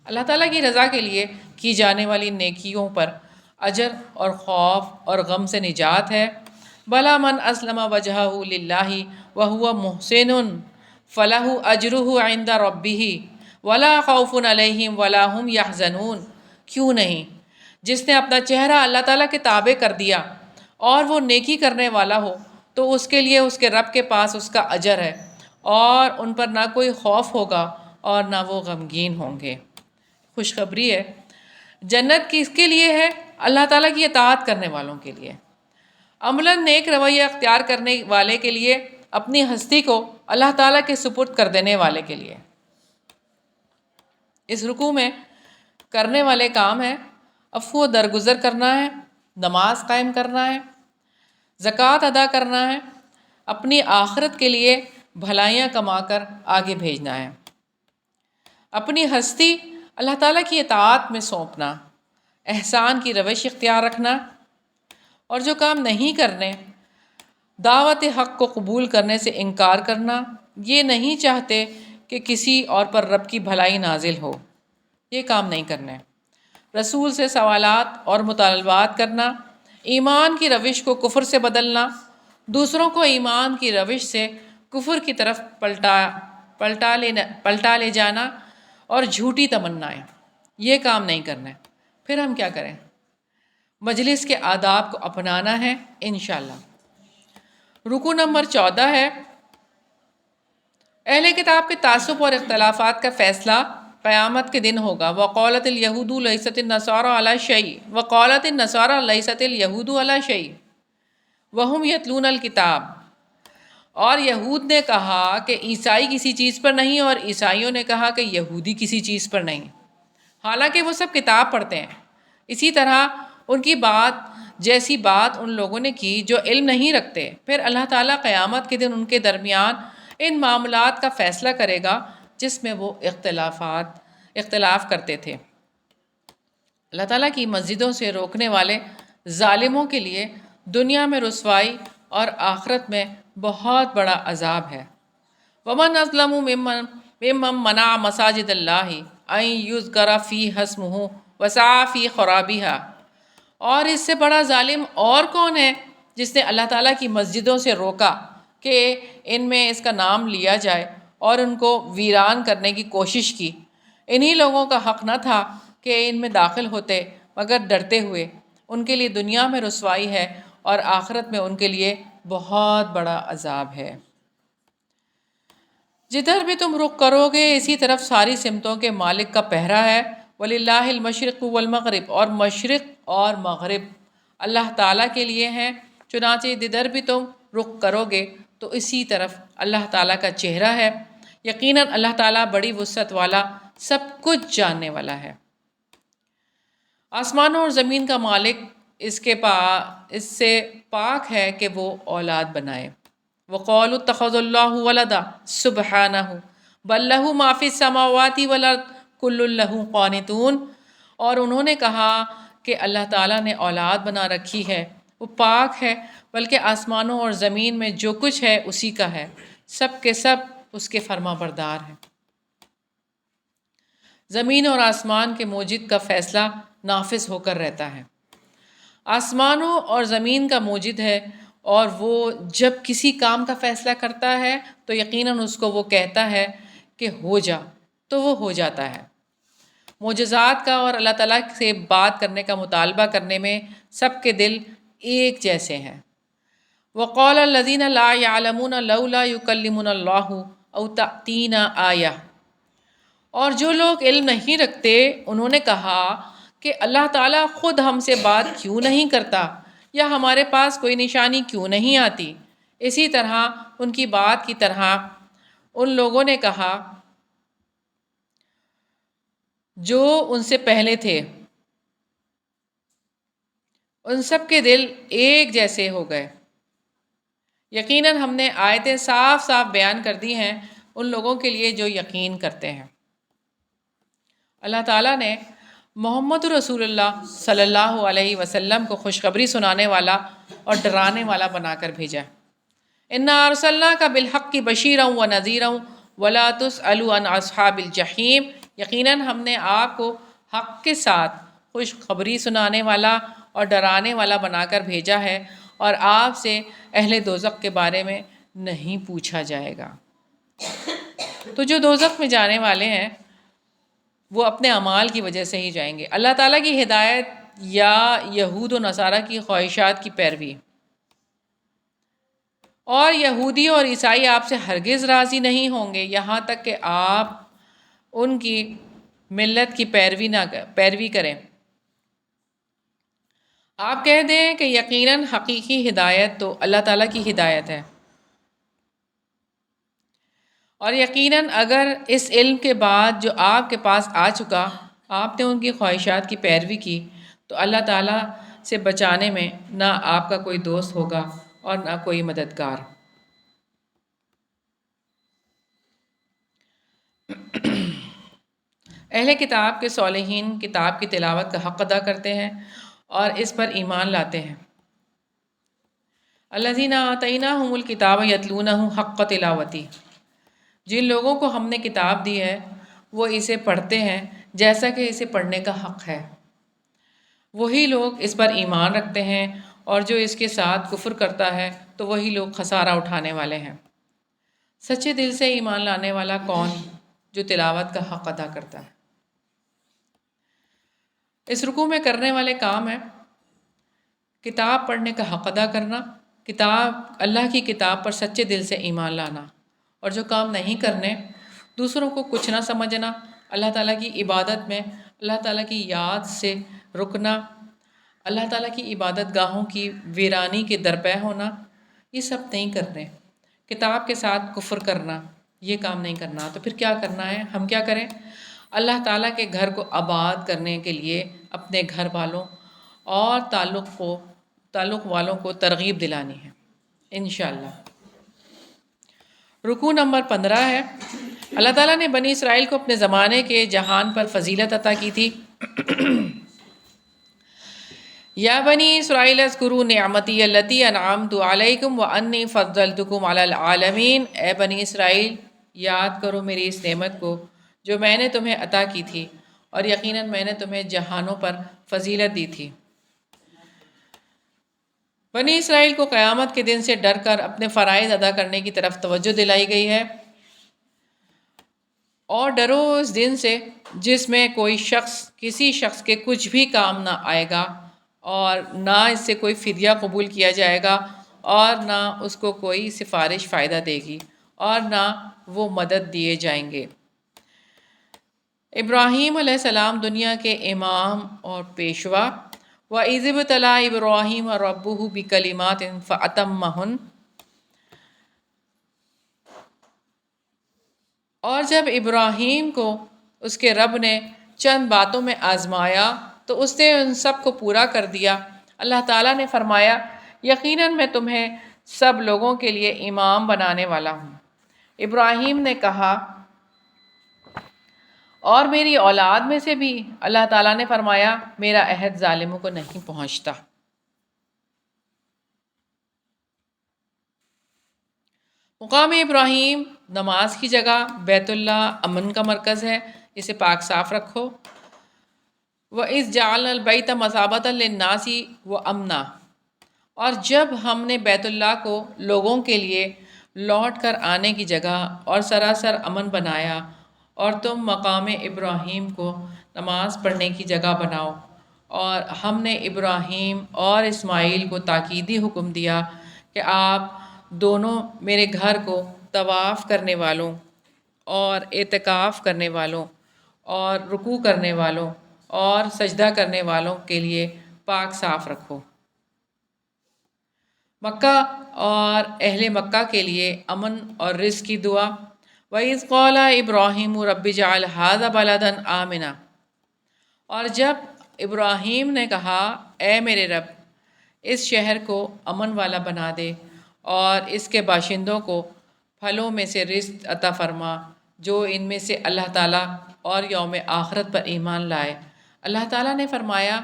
اللہ تعالیٰ کی رضا کے لیے کی جانے والی نیکیوں پر اجر اور خوف اور غم سے نجات ہے. بلا من اسلم وجہہ للہ وہو محسن فلہ اجرہ عند ربہ ولا خوف علیہم ولا ہم یحزنون. کیوں نہیں، جس نے اپنا چہرہ اللہ تعالیٰ کے تابع کر دیا اور وہ نیکی کرنے والا ہو تو اس کے لیے اس کے رب کے پاس اس کا اجر ہے، اور ان پر نہ کوئی خوف ہوگا اور نہ وہ غمگین ہوں گے. خوشخبری ہے، جنت کس کے لیے ہے؟ اللہ تعالیٰ کی اطاعت کرنے والوں کے لیے. عملاً نیک رویہ اختیار کرنے والے کے لیے، اپنی ہستی کو اللہ تعالیٰ کے سپرد کر دینے والے کے لیے۔ اس رکوع میں کرنے والے کام ہیں عفو و درگزر کرنا ہے، نماز قائم کرنا ہے، زکوٰۃ ادا کرنا ہے، اپنی آخرت کے لیے بھلائیاں کما کر آگے بھیجنا ہے، اپنی ہستی اللہ تعالیٰ کی اطاعت میں سونپنا، احسان کی روش اختیار رکھنا، اور جو کام نہیں کرنے، دعوت حق کو قبول کرنے سے انکار کرنا، یہ نہیں چاہتے کہ کسی اور پر رب کی بھلائی نازل ہو، یہ کام نہیں کرنے، رسول سے سوالات اور مطالبات کرنا، ایمان کی روش کو کفر سے بدلنا، دوسروں کو ایمان کی روش سے کفر کی طرف پلٹا لے جانا، اور جھوٹی تمنائیں، یہ کام نہیں کرنا۔ پھر ہم کیا کریں؟ مجلس کے آداب کو اپنانا ہے انشاءاللہ۔ رکوع نمبر 14 ہے اہل کتاب کے تعصب اور اختلافات کا فیصلہ قیامت کے دن ہوگا۔ وقالت الیہود لیست النصارى علی شیء وقالت النصارى لیست الیہود علی شیء وہم یتلون الکتاب، اور یہود نے کہا کہ عیسائی کسی چیز پر نہیں، اور عیسائیوں نے کہا کہ یہودی کسی چیز پر نہیں، حالانکہ وہ سب کتاب پڑھتے ہیں۔ اسی طرح ان کی بات جیسی بات ان لوگوں نے کی جو علم نہیں رکھتے۔ پھر اللہ تعالیٰ قیامت کے دن ان کے درمیان ان معاملات کا فیصلہ کرے گا جس میں وہ اختلاف کرتے تھے۔ اللہ تعالیٰ کی مسجدوں سے روکنے والے ظالموں کے لیے دنیا میں رسوائی اور آخرت میں بہت بڑا عذاب ہے۔ وَمَنْ أَظْلَمُ مِمَّنْ مَنَعَ مَسَاجِدَ اللَّهِ أَنْ يُذْكَرَ فِيهَا اسْمُهُ وَسَعَىٰ فِي خَرَابِهَا، اور اس سے بڑا ظالم اور کون ہے جس نے اللہ تعالیٰ کی مسجدوں سے روکا کہ ان میں اس کا نام لیا جائے اور ان کو ویران کرنے کی کوشش کی۔ انہی لوگوں کا حق نہ تھا کہ ان میں داخل ہوتے مگر ڈرتے ہوئے۔ ان کے لیے دنیا میں رسوائی ہے اور آخرت میں ان کے لیے بہت بڑا عذاب ہے۔ جدھر بھی تم رخ کرو گے اسی طرف ساری سمتوں کے مالک کا پہرا ہے۔ وَلِلَّهِ الْمَشْرِقُ وَالْمَغْرِبُ، اور مشرق اور مغرب اللہ تعالیٰ کے لیے ہیں، چنانچہ جدھر بھی تم رخ کرو گے تو اسی طرف اللہ تعالیٰ کا چہرہ ہے۔ یقیناً اللہ تعالیٰ بڑی وسعت والا، سب کچھ جاننے والا ہے۔ آسمانوں اور زمین کا مالک اس سے پاک ہے کہ وہ اولاد بنائے۔ وَقَالُوا اتَّخَذَ اللَّهُ وَلَدًا سُبْحَانَهُ بَل لَّهُ مَا فِي السَّمَاوَاتِ وَالْأَرْضِ كُلٌّ لَّهُ قَانِتُونَ، اور انہوں نے کہا کہ اللہ تعالیٰ نے اولاد بنا رکھی ہے، وہ پاک ہے، بلکہ آسمانوں اور زمین میں جو کچھ ہے اسی کا ہے، سب کے سب اس کے فرما بردار ہیں۔ زمین اور آسمان کے موجد کا فیصلہ نافذ ہو کر رہتا ہے۔ آسمانوں اور زمین کا موجد ہے، اور وہ جب کسی کام کا فیصلہ کرتا ہے تو یقیناً اس کو وہ کہتا ہے کہ ہو جا، تو وہ ہو جاتا ہے۔ معجزات کا اور اللہ تعالیٰ سے بات کرنے کا مطالبہ کرنے میں سب کے دل ایک جیسے ہیں۔ وَقَالَ الَّذِينَ لَا يَعْلَمُونَ لَوْلَا يُكَلِّمُنَا اللَّهُ أَوْ تَأْتِينَا آیَةٌ، اور جو لوگ علم نہیں رکھتے انہوں نے کہا کہ اللہ تعالیٰ خود ہم سے بات کیوں نہیں کرتا، یا ہمارے پاس کوئی نشانی کیوں نہیں آتی۔ اسی طرح ان کی بات کی طرح ان لوگوں نے کہا جو ان سے پہلے تھے، ان سب کے دل ایک جیسے ہو گئے۔ یقیناً ہم نے آیتیں صاف صاف بیان کر دی ہیں ان لوگوں کے لیے جو یقین کرتے ہیں۔ اللہ تعالیٰ نے محمد رسول اللہ صلی اللہ علیہ وسلم کو خوشخبری سنانے والا اور ڈرانے والا بنا کر بھیجا۔ اِنَّا أَرْسَلْنَاكَ بِالْحَقِّ بَشِيرًا وَنَذِيرًا وَلَا تُسْأَلُ عَنْ أَصْحَابِ الْجَحِيمِ، یقیناً ہم نے آپ کو حق کے ساتھ خوشخبری سنانے والا اور ڈرانے والا بنا کر بھیجا ہے، اور آپ سے اہل دوزخ کے بارے میں نہیں پوچھا جائے گا۔ تو جو دوزخ میں جانے والے ہیں وہ اپنے اعمال کی وجہ سے ہی جائیں گے۔ اللہ تعالیٰ کی ہدایت یا یہود و نصارہ کی خواہشات کی پیروی، اور یہودی اور عیسائی آپ سے ہرگز راضی نہیں ہوں گے یہاں تک کہ آپ ان کی ملت کی پیروی کریں۔ آپ کہہ دیں کہ یقیناً حقیقی ہدایت تو اللہ تعالیٰ کی ہدایت ہے، اور یقیناً اگر اس علم کے بعد جو آپ کے پاس آ چکا آپ نے ان کی خواہشات کی پیروی کی تو اللہ تعالیٰ سے بچانے میں نہ آپ کا کوئی دوست ہوگا اور نہ کوئی مددگار۔ اہل کتاب کے صالحین کتاب کی تلاوت کا حق ادا کرتے ہیں اور اس پر ایمان لاتے ہیں۔ الذین آتیناہم الکتاب یتلونہ حق تلاوتی، جن لوگوں کو ہم نے کتاب دی ہے وہ اسے پڑھتے ہیں جیسا کہ اسے پڑھنے کا حق ہے، وہی لوگ اس پر ایمان رکھتے ہیں، اور جو اس کے ساتھ کفر کرتا ہے تو وہی لوگ خسارہ اٹھانے والے ہیں۔ سچے دل سے ایمان لانے والا کون جو تلاوت کا حق ادا کرتا ہے۔ اس رکوع میں کرنے والے کام ہیں کتاب پڑھنے کا حق ادا کرنا، کتاب اللہ کی کتاب پر سچے دل سے ایمان لانا، اور جو کام نہیں کرنے دوسروں کو کچھ نہ سمجھنا، اللہ تعالیٰ کی عبادت میں اللہ تعالیٰ کی یاد سے رکنا، اللہ تعالیٰ کی عبادت گاہوں کی ویرانی کے درپے ہونا، یہ سب نہیں کرنے۔ کتاب کے ساتھ کفر کرنا، یہ کام نہیں کرنا۔ تو پھر کیا کرنا ہے؟ ہم کیا کریں؟ اللہ تعالیٰ کے گھر کو آباد کرنے کے لیے اپنے گھر والوں اور تعلق والوں کو ترغیب دلانی ہے انشاءاللہ۔ رکوع نمبر 15 ہے۔ اللہ تعالیٰ نے بنی اسرائیل کو اپنے زمانے کے جہان پر فضیلت عطا کی تھی۔ یا بنی اسرائیل اذکروا نعمتی التی انعمت علیکم وانی فضلتکم علی العالمین، اے بنی اسرائیل یاد کرو میری اس نعمت کو جو میں نے تمہیں عطا کی تھی، اور یقیناً میں نے تمہیں جہانوں پر فضیلت دی تھی۔ بنی اسرائیل کو قیامت کے دن سے ڈر کر اپنے فرائض ادا کرنے کی طرف توجہ دلائی گئی ہے، اور ڈرو اس دن سے جس میں کوئی شخص کسی شخص کے کچھ بھی کام نہ آئے گا، اور نہ اس سے کوئی فدیہ قبول کیا جائے گا، اور نہ اس کو کوئی سفارش فائدہ دے گی، اور نہ وہ مدد دیے جائیں گے۔ ابراہیم علیہ السلام دنیا کے امام اور پیشوا، وَإِذِ ابْتَلَىٰ إِبْرَاهِيمَ رَبُّهُ بِكَلِمَاتٍ فَأَتَمَّهُنَّ، اور جب ابراہیم کو اس کے رب نے چند باتوں میں آزمایا تو اس نے ان سب کو پورا کر دیا۔ اللہ تعالیٰ نے فرمایا یقیناً میں تمہیں سب لوگوں کے لیے امام بنانے والا ہوں۔ ابراہیم نے کہا اور میری اولاد میں سے بھی؟ اللہ تعالیٰ نے فرمایا میرا عہد ظالموں کو نہیں پہنچتا۔ مقام ابراہیم نماز کی جگہ، بیت اللہ امن کا مرکز ہے، اسے پاک صاف رکھو۔ وَإِذْ جَعَلْنَا الْبَيْتَ مَثَابَةً لِلنَّاسِ وَأَمْنًا، اور جب ہم نے بیت اللہ کو لوگوں کے لیے لوٹ کر آنے کی جگہ اور سراسر امن بنایا، اور تم مقام ابراہیم کو نماز پڑھنے کی جگہ بناؤ، اور ہم نے ابراہیم اور اسماعیل کو تاکیدی حکم دیا کہ آپ دونوں میرے گھر کو طواف کرنے والوں اور اعتکاف کرنے والوں اور رکوع کرنے والوں اور سجدہ کرنے والوں کے لیے پاک صاف رکھو۔ مکہ اور اہل مکہ کے لیے امن اور رزق کی دعا۔ وَإِذْ قَالَ إِبْرَاهِيمُ رَبِّ اجْعَلْ هَٰذَا بَلَدًا آمِنًا، اور جب ابراہیم نے کہا اے میرے رب اس شہر کو امن والا بنا دے اور اس کے باشندوں کو پھلوں میں سے رزق عطا فرما جو ان میں سے اللہ تعالیٰ اور یوم آخرت پر ایمان لائے۔ اللہ تعالیٰ نے فرمایا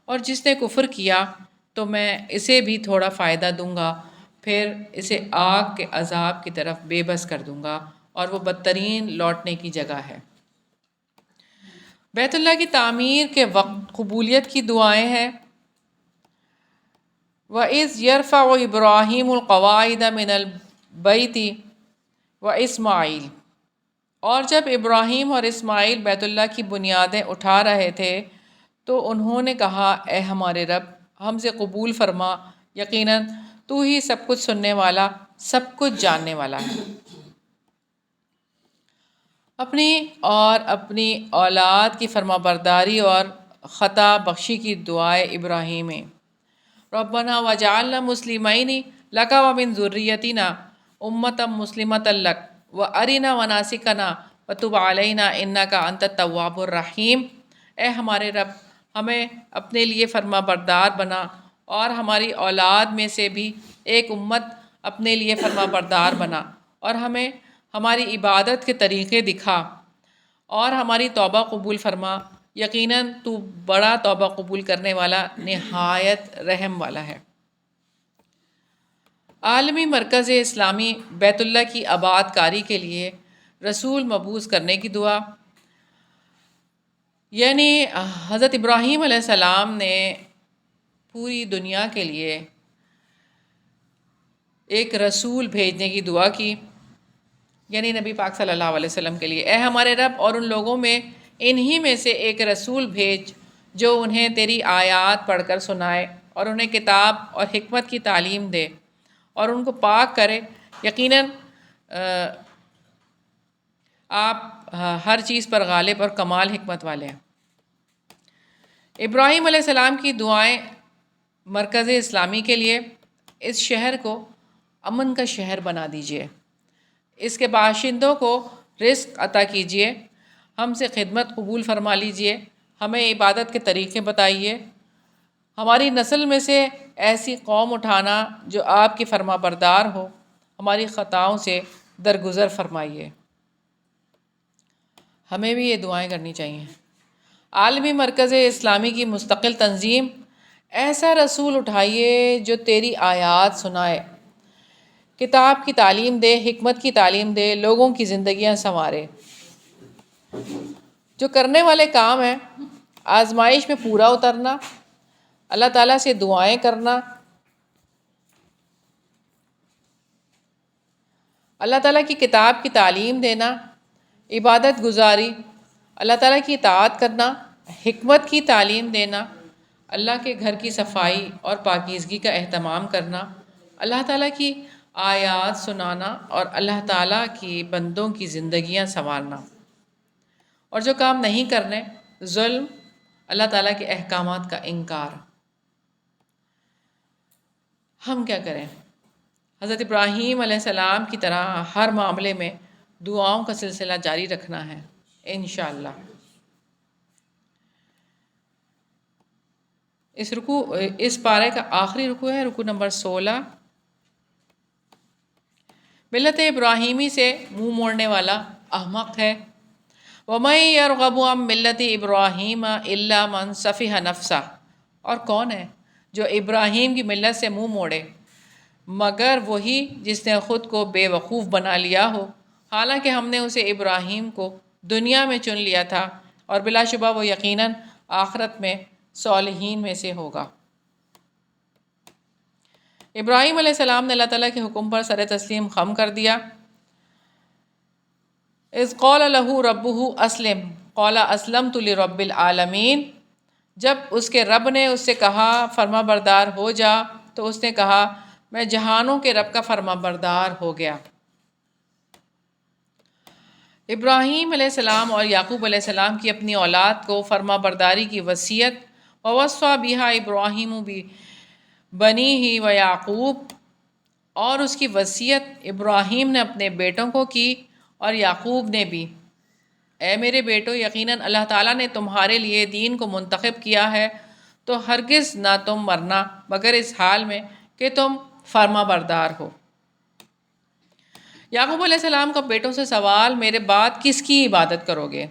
اور جس نے کفر کیا تو میں اسے بھی تھوڑا فائدہ دوں گا، پھر اسے آگ کے عذاب کی طرف بے بس کر دوں گا، اور وہ بدترین لوٹنے کی جگہ ہے۔ بیت اللہ کی تعمیر کے وقت قبولیت کی دعائیں ہیں۔ وَإِذْ يَرْفَعُ إِبْرَاهِيمُ الْقَوَاعِدَ مِنَ الْبَيْتِ وَإِسْمَاعِيلُ، اور جب ابراہیم اور اسماعیل بیت اللہ کی بنیادیں اٹھا رہے تھے تو انہوں نے کہا اے ہمارے رب ہم سے قبول فرما، یقیناً تو ہی سب کچھ سننے والا سب کچھ جاننے والا ہے۔ اپنی اور اپنی اولاد کی فرما برداری اور خطا بخشی کی دعائے ابراہیم میں ربنا وجعلنا مسلمین لک ومن ذریتنا امتا مسلمتا لک وارنا مناسکنا وتب علینا انک انت التواب الرحیم۔ اے ہمارے رب، ہمیں اپنے لیے فرما بردار بنا اور ہماری اولاد میں سے بھی ایک امت اپنے لیے فرما بردار بنا، اور ہمیں ہماری عبادت کے طریقے دکھا اور ہماری توبہ قبول فرما، یقیناً تو بڑا توبہ قبول کرنے والا نہایت رحم والا ہے۔ عالمی مرکز اسلامی بیت اللہ کی آباد کاری کے لیے رسول مبعوث کرنے کی دعا، یعنی حضرت ابراہیم علیہ السلام نے پوری دنیا کے لیے ایک رسول بھیجنے کی دعا کی، یعنی نبی پاک صلی اللہ علیہ وسلم کے لیے، اے ہمارے رب، اور ان لوگوں میں انہی میں سے ایک رسول بھیج جو انہیں تیری آیات پڑھ کر سنائے اور انہیں کتاب اور حکمت کی تعلیم دے اور ان کو پاک کرے، یقیناً آپ ہر چیز پر غالب اور کمال حکمت والے ہیں۔ ابراہیم علیہ السلام کی دعائیں مرکز اسلامی کے لیے: اس شہر کو امن کا شہر بنا دیجئے، اس کے باشندوں کو رزق عطا کیجئے، ہم سے خدمت قبول فرما لیجئے، ہمیں عبادت کے طریقے بتائیے، ہماری نسل میں سے ایسی قوم اٹھانا جو آپ کی فرما بردار ہو، ہماری خطاؤں سے درگزر فرمائیے۔ ہمیں بھی یہ دعائیں کرنی چاہیے۔ عالمی مرکز اسلامی کی مستقل تنظیم: ایسا رسول اٹھائیے جو تیری آیات سنائے، کتاب کی تعلیم دے، حکمت کی تعلیم دے، لوگوں کی زندگیاں سنوارے۔ جو کرنے والے کام ہیں: آزمائش میں پورا اترنا، اللہ تعالیٰ سے دعائیں کرنا، اللہ تعالیٰ کی کتاب کی تعلیم دینا، عبادت گزاری، اللہ تعالیٰ کی اطاعت کرنا، حکمت کی تعلیم دینا، اللہ کے گھر کی صفائی اور پاکیزگی کا اہتمام کرنا، اللہ تعالیٰ کی آیات سنانا اور اللہ تعالیٰ کی بندوں کی زندگیاں سنوارنا۔ اور جو کام نہیں کرنے: ظلم، اللہ تعالیٰ کے احکامات کا انکار۔ ہم کیا کریں؟ حضرت ابراہیم علیہ السلام کی طرح ہر معاملے میں دعاؤں کا سلسلہ جاری رکھنا ہے انشاءاللہ۔ اس پارے کا آخری رکوع ہے رکوع نمبر 16۔ ملت ابراہیمی سے منہ موڑنے والا احمق ہے۔ وَمَن يَرْغَبُ عَن مِّلَّةِ إِبْرَاهِيمَ إِلَّا مَن سَفِهَ نَفْسَهُ، اور کون ہے جو ابراہیم کی ملت سے منہ موڑے مگر وہی جس نے خود کو بے وقوف بنا لیا ہو، حالانکہ ہم نے اسے ابراہیم کو دنیا میں چن لیا تھا اور بلا شبہ وہ یقیناً آخرت میں صالحین میں سے ہوگا۔ ابراہیم علیہ السلام نے اللہ تعالیٰ کے حکم پر سر تسلیم خم کر دیا۔ اذ قال له ربه اسلم قال اسلمت لرب العالمین، جب اس کے رب نے اس سے کہا فرما بردار ہو جا تو اس نے کہا میں جہانوں کے رب کا فرما بردار ہو گیا۔ ابراہیم علیہ السلام اور یعقوب علیہ السلام کی اپنی اولاد کو فرما برداری کی وصیت: وَوَصَّىٰ بِهَا إِبْرَاهِيمُ بَنِيهِ وَيَعْقُوبُ، اور اس کی وصیت ابراہیم نے اپنے بیٹوں کو کی اور یعقوب نے بھی: اے میرے بیٹو، یقیناً اللہ تعالیٰ نے تمہارے لیے دین کو منتخب کیا ہے، تو ہرگز نہ تم مرنا مگر اس حال میں کہ تم فرما بردار ہو۔ یعقوب علیہ السلام کا بیٹوں سے سوال: میرے بعد کس کی عبادت کرو گے؟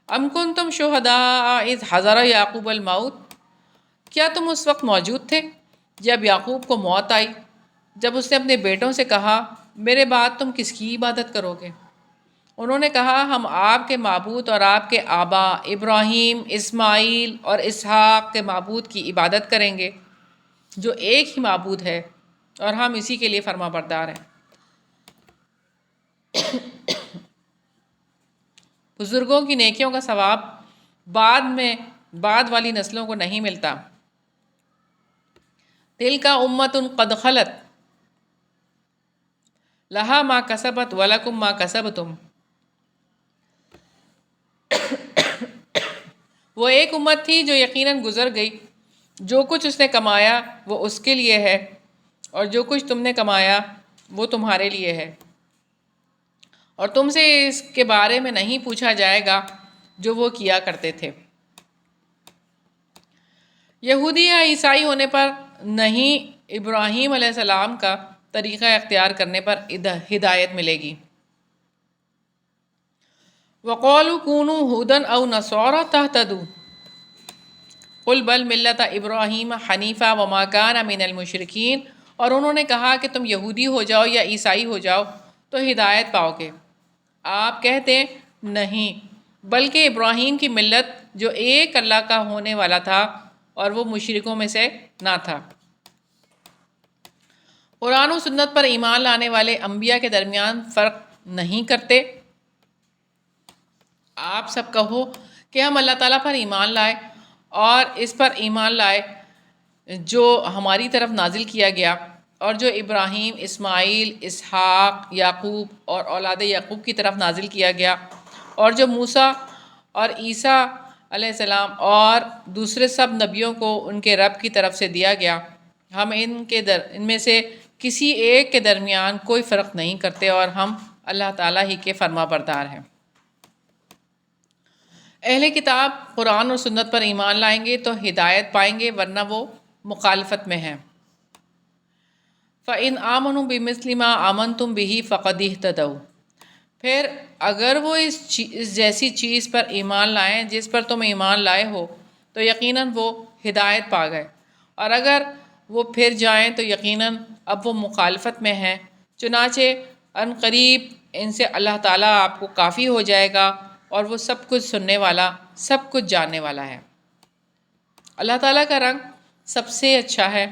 ام کنتم شہداء اذ حضر یعقوب الموت، کیا تم اس وقت موجود تھے جب یعقوب کو موت آئی، جب اس نے اپنے بیٹوں سے کہا میرے بعد تم کس کی عبادت کرو گے؟ انہوں نے کہا ہم آپ کے معبود اور آپ کے آبا ابراہیم، اسماعیل اور اسحاق کے معبود کی عبادت کریں گے جو ایک ہی معبود ہے، اور ہم اسی کے لیے فرما بردار ہیں۔ بزرگوں کی نیکیوں کا ثواب بعد والی نسلوں کو نہیں ملتا۔ تِلْکَ أُمَّةٌ قَدْ خَلَتْ لَهَا مَا كَسَبَتْ وَلَكُمْ مَا كَسَبْتُمْ، وہ ایک امت تھی جو یقیناً گزر گئی، جو کچھ اس نے کمایا وہ اس کے لیے ہے، اور جو کچھ تم نے کمایا وہ تمہارے لیے ہے، اور تم سے اس کے بارے میں نہیں پوچھا جائے گا جو وہ کیا کرتے تھے۔ یہودی یا عیسائی ہونے پر نہیں ابراہیم علیہ السلام کا طریقہ اختیار کرنے پر ہدایت ملے گی۔ وَقَالُوا كُونُوا هُودًا أَوْ نَصَارَىٰ تَهْتَدُوا قُلْ بَلْ مِلَّةَ إِبْرَاهِيمَ حَنِيفًا وَمَا كَانَ مِنَ الْمُشْرِكِينَ، اور انہوں نے کہا کہ تم یہودی ہو جاؤ یا عیسائی ہو جاؤ تو ہدایت پاؤ گے۔ آپ کہتے نہیں، بلکہ ابراہیم کی ملت جو ایک اللہ کا ہونے والا تھا اور وہ مشرکوں میں سے نہ تھا۔ قرآن و سنت پر ایمان لانے والے انبیاء کے درمیان فرق نہیں کرتے۔ آپ سب کہو کہ ہم اللہ تعالیٰ پر ایمان لائے اور اس پر ایمان لائے جو ہماری طرف نازل کیا گیا، اور جو ابراہیم، اسماعیل، اسحاق، یعقوب اور اولاد یعقوب کی طرف نازل کیا گیا، اور جو موسیٰ اور عیسیٰ علیہ السلام اور دوسرے سب نبیوں کو ان کے رب کی طرف سے دیا گیا۔ ہم ان میں سے کسی ایک کے درمیان کوئی فرق نہیں کرتے، اور ہم اللہ تعالیٰ ہی کے فرما بردار ہیں۔ اہل کتاب قرآن اور سنت پر ایمان لائیں گے تو ہدایت پائیں گے، ورنہ وہ مخالفت میں ہیں۔ فَإِنْ آمَنُوا بِمِثْلِ مَا آمَنْتُمْ بِهِ فَقَدِ اهْتَدَوْا، پھر اگر وہ اس جیسی چیز پر ایمان لائیں جس پر تم ایمان لائے ہو تو یقیناً وہ ہدایت پا گئے، اور اگر وہ پھر جائیں تو یقیناً اب وہ مخالفت میں ہیں۔ چنانچہ ان قریب ان سے اللہ تعالیٰ آپ کو کافی ہو جائے گا، اور وہ سب کچھ سننے والا، سب کچھ جاننے والا ہے۔ اللہ تعالیٰ کا رنگ سب سے اچھا ہے۔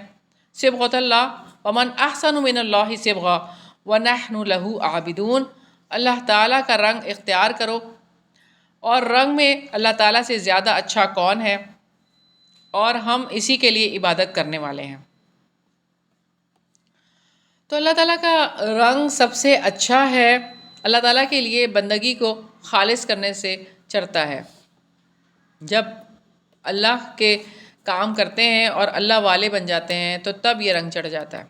صبغۃ اللہ ومن احسن من اللہ صبغہ ونحن لہ عابدون، اللہ تعالیٰ کا رنگ اختیار کرو، اور رنگ میں اللہ تعالیٰ سے زیادہ اچھا کون ہے، اور ہم اسی کے لیے عبادت کرنے والے ہیں۔ تو اللہ تعالیٰ کا رنگ سب سے اچھا ہے، اللہ تعالیٰ کے لیے بندگی کو خالص کرنے سے چڑھتا ہے۔ جب اللہ کے کام کرتے ہیں اور اللہ والے بن جاتے ہیں تو تب یہ رنگ چڑھ جاتا ہے۔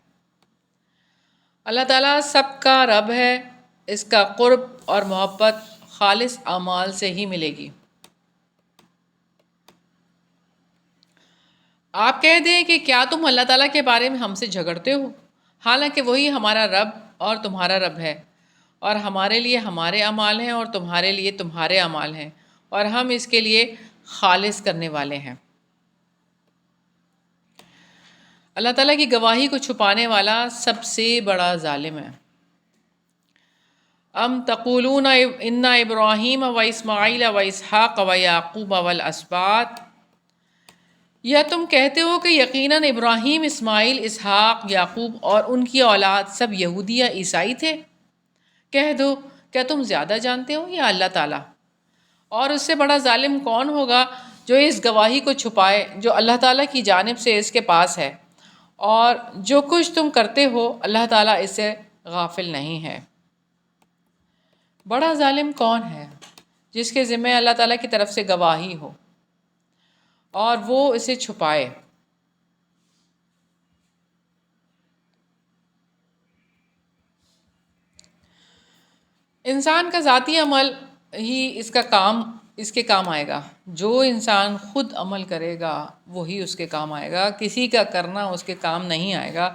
اللہ تعالیٰ سب کا رب ہے، اس کا قرب اور محبت خالص اعمال سے ہی ملے گی۔ آپ کہہ دیں کہ کیا تم اللہ تعالیٰ کے بارے میں ہم سے جھگڑتے ہو، حالانکہ وہی ہمارا رب اور تمہارا رب ہے، اور ہمارے لیے ہمارے اعمال ہیں اور تمہارے لیے تمہارے اعمال ہیں، اور ہم اس کے لیے خالص کرنے والے ہیں۔ اللہ تعالیٰ کی گواہی کو چھپانے والا سب سے بڑا ظالم ہے۔ ام تقولون ان ابراہیم و اسماعیل و اسحاق و یعقوب والاسباط، یا تم کہتے ہو کہ یقیناً ابراہیم، اسماعیل، اسحاق، یعقوب اور ان کی اولاد سب یہودی یا عیسائی تھے؟ کہہ دو کیا تم زیادہ جانتے ہو یا اللہ تعالیٰ؟ اور اس سے بڑا ظالم کون ہوگا جو اس گواہی کو چھپائے جو اللہ تعالیٰ کی جانب سے اس کے پاس ہے، اور جو کچھ تم کرتے ہو اللہ تعالیٰ اس سے غافل نہیں ہے۔ بڑا ظالم کون ہے جس کے ذمہ اللہ تعالیٰ کی طرف سے گواہی ہو اور وہ اسے چھپائے۔ انسان کا ذاتی عمل ہی اس کے کام آئے گا۔ جو انسان خود عمل کرے گا وہی اس کے کام آئے گا، کسی کا کرنا اس کے کام نہیں آئے گا۔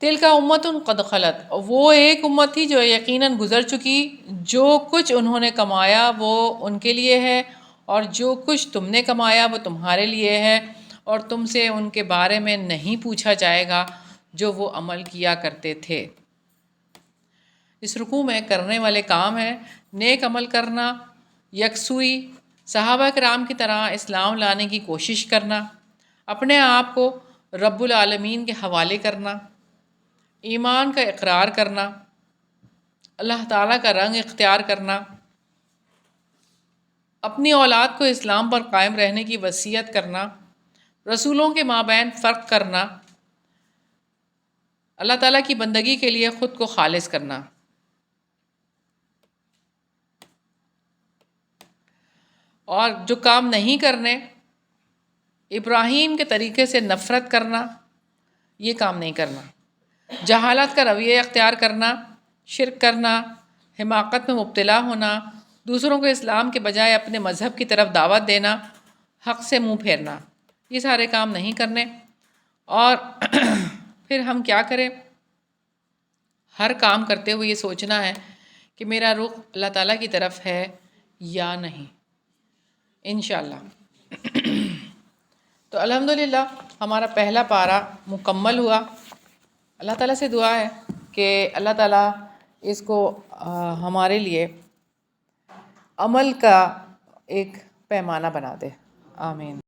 تِلْکَ أُمَّةٌ قَدْ خَلَتْ، وہ ایک امت تھی جو یقیناً گزر چکی، جو کچھ انہوں نے کمایا وہ ان کے لیے ہے، اور جو کچھ تم نے کمایا وہ تمہارے لیے ہے، اور تم سے ان کے بارے میں نہیں پوچھا جائے گا جو وہ عمل کیا کرتے تھے۔ اس رکوع میں کرنے والے کام ہیں نیک عمل کرنا، یکسوئی، صحابہ کرام کی طرح اسلام لانے کی کوشش کرنا، اپنے آپ کو رب العالمین کے حوالے کرنا، ایمان کا اقرار کرنا، اللہ تعالیٰ کا رنگ اختیار کرنا، اپنی اولاد کو اسلام پر قائم رہنے کی وصیت کرنا، رسولوں کے مابین فرق کرنا، اللہ تعالیٰ کی بندگی کے لیے خود کو خالص کرنا۔ اور جو کام نہیں کرنے ابراہیم کے طریقے سے نفرت کرنا یہ کام نہیں کرنا، جہالت کا رویہ اختیار کرنا، شرک کرنا، حماقت میں مبتلا ہونا، دوسروں کو اسلام کے بجائے اپنے مذہب کی طرف دعوت دینا، حق سے منہ پھیرنا، یہ سارے کام نہیں کرنے۔ اور پھر ہم کیا کریں؟ ہر کام کرتے ہوئے یہ سوچنا ہے کہ میرا رخ اللہ تعالیٰ کی طرف ہے یا نہیں، انشاءاللہ۔ تو الحمدللہ ہمارا پہلا پارہ مکمل ہوا۔ اللہ تعالیٰ سے دعا ہے کہ اللہ تعالیٰ اس کو ہمارے لیے عمل کا ایک پیمانہ بنا دے، آمین۔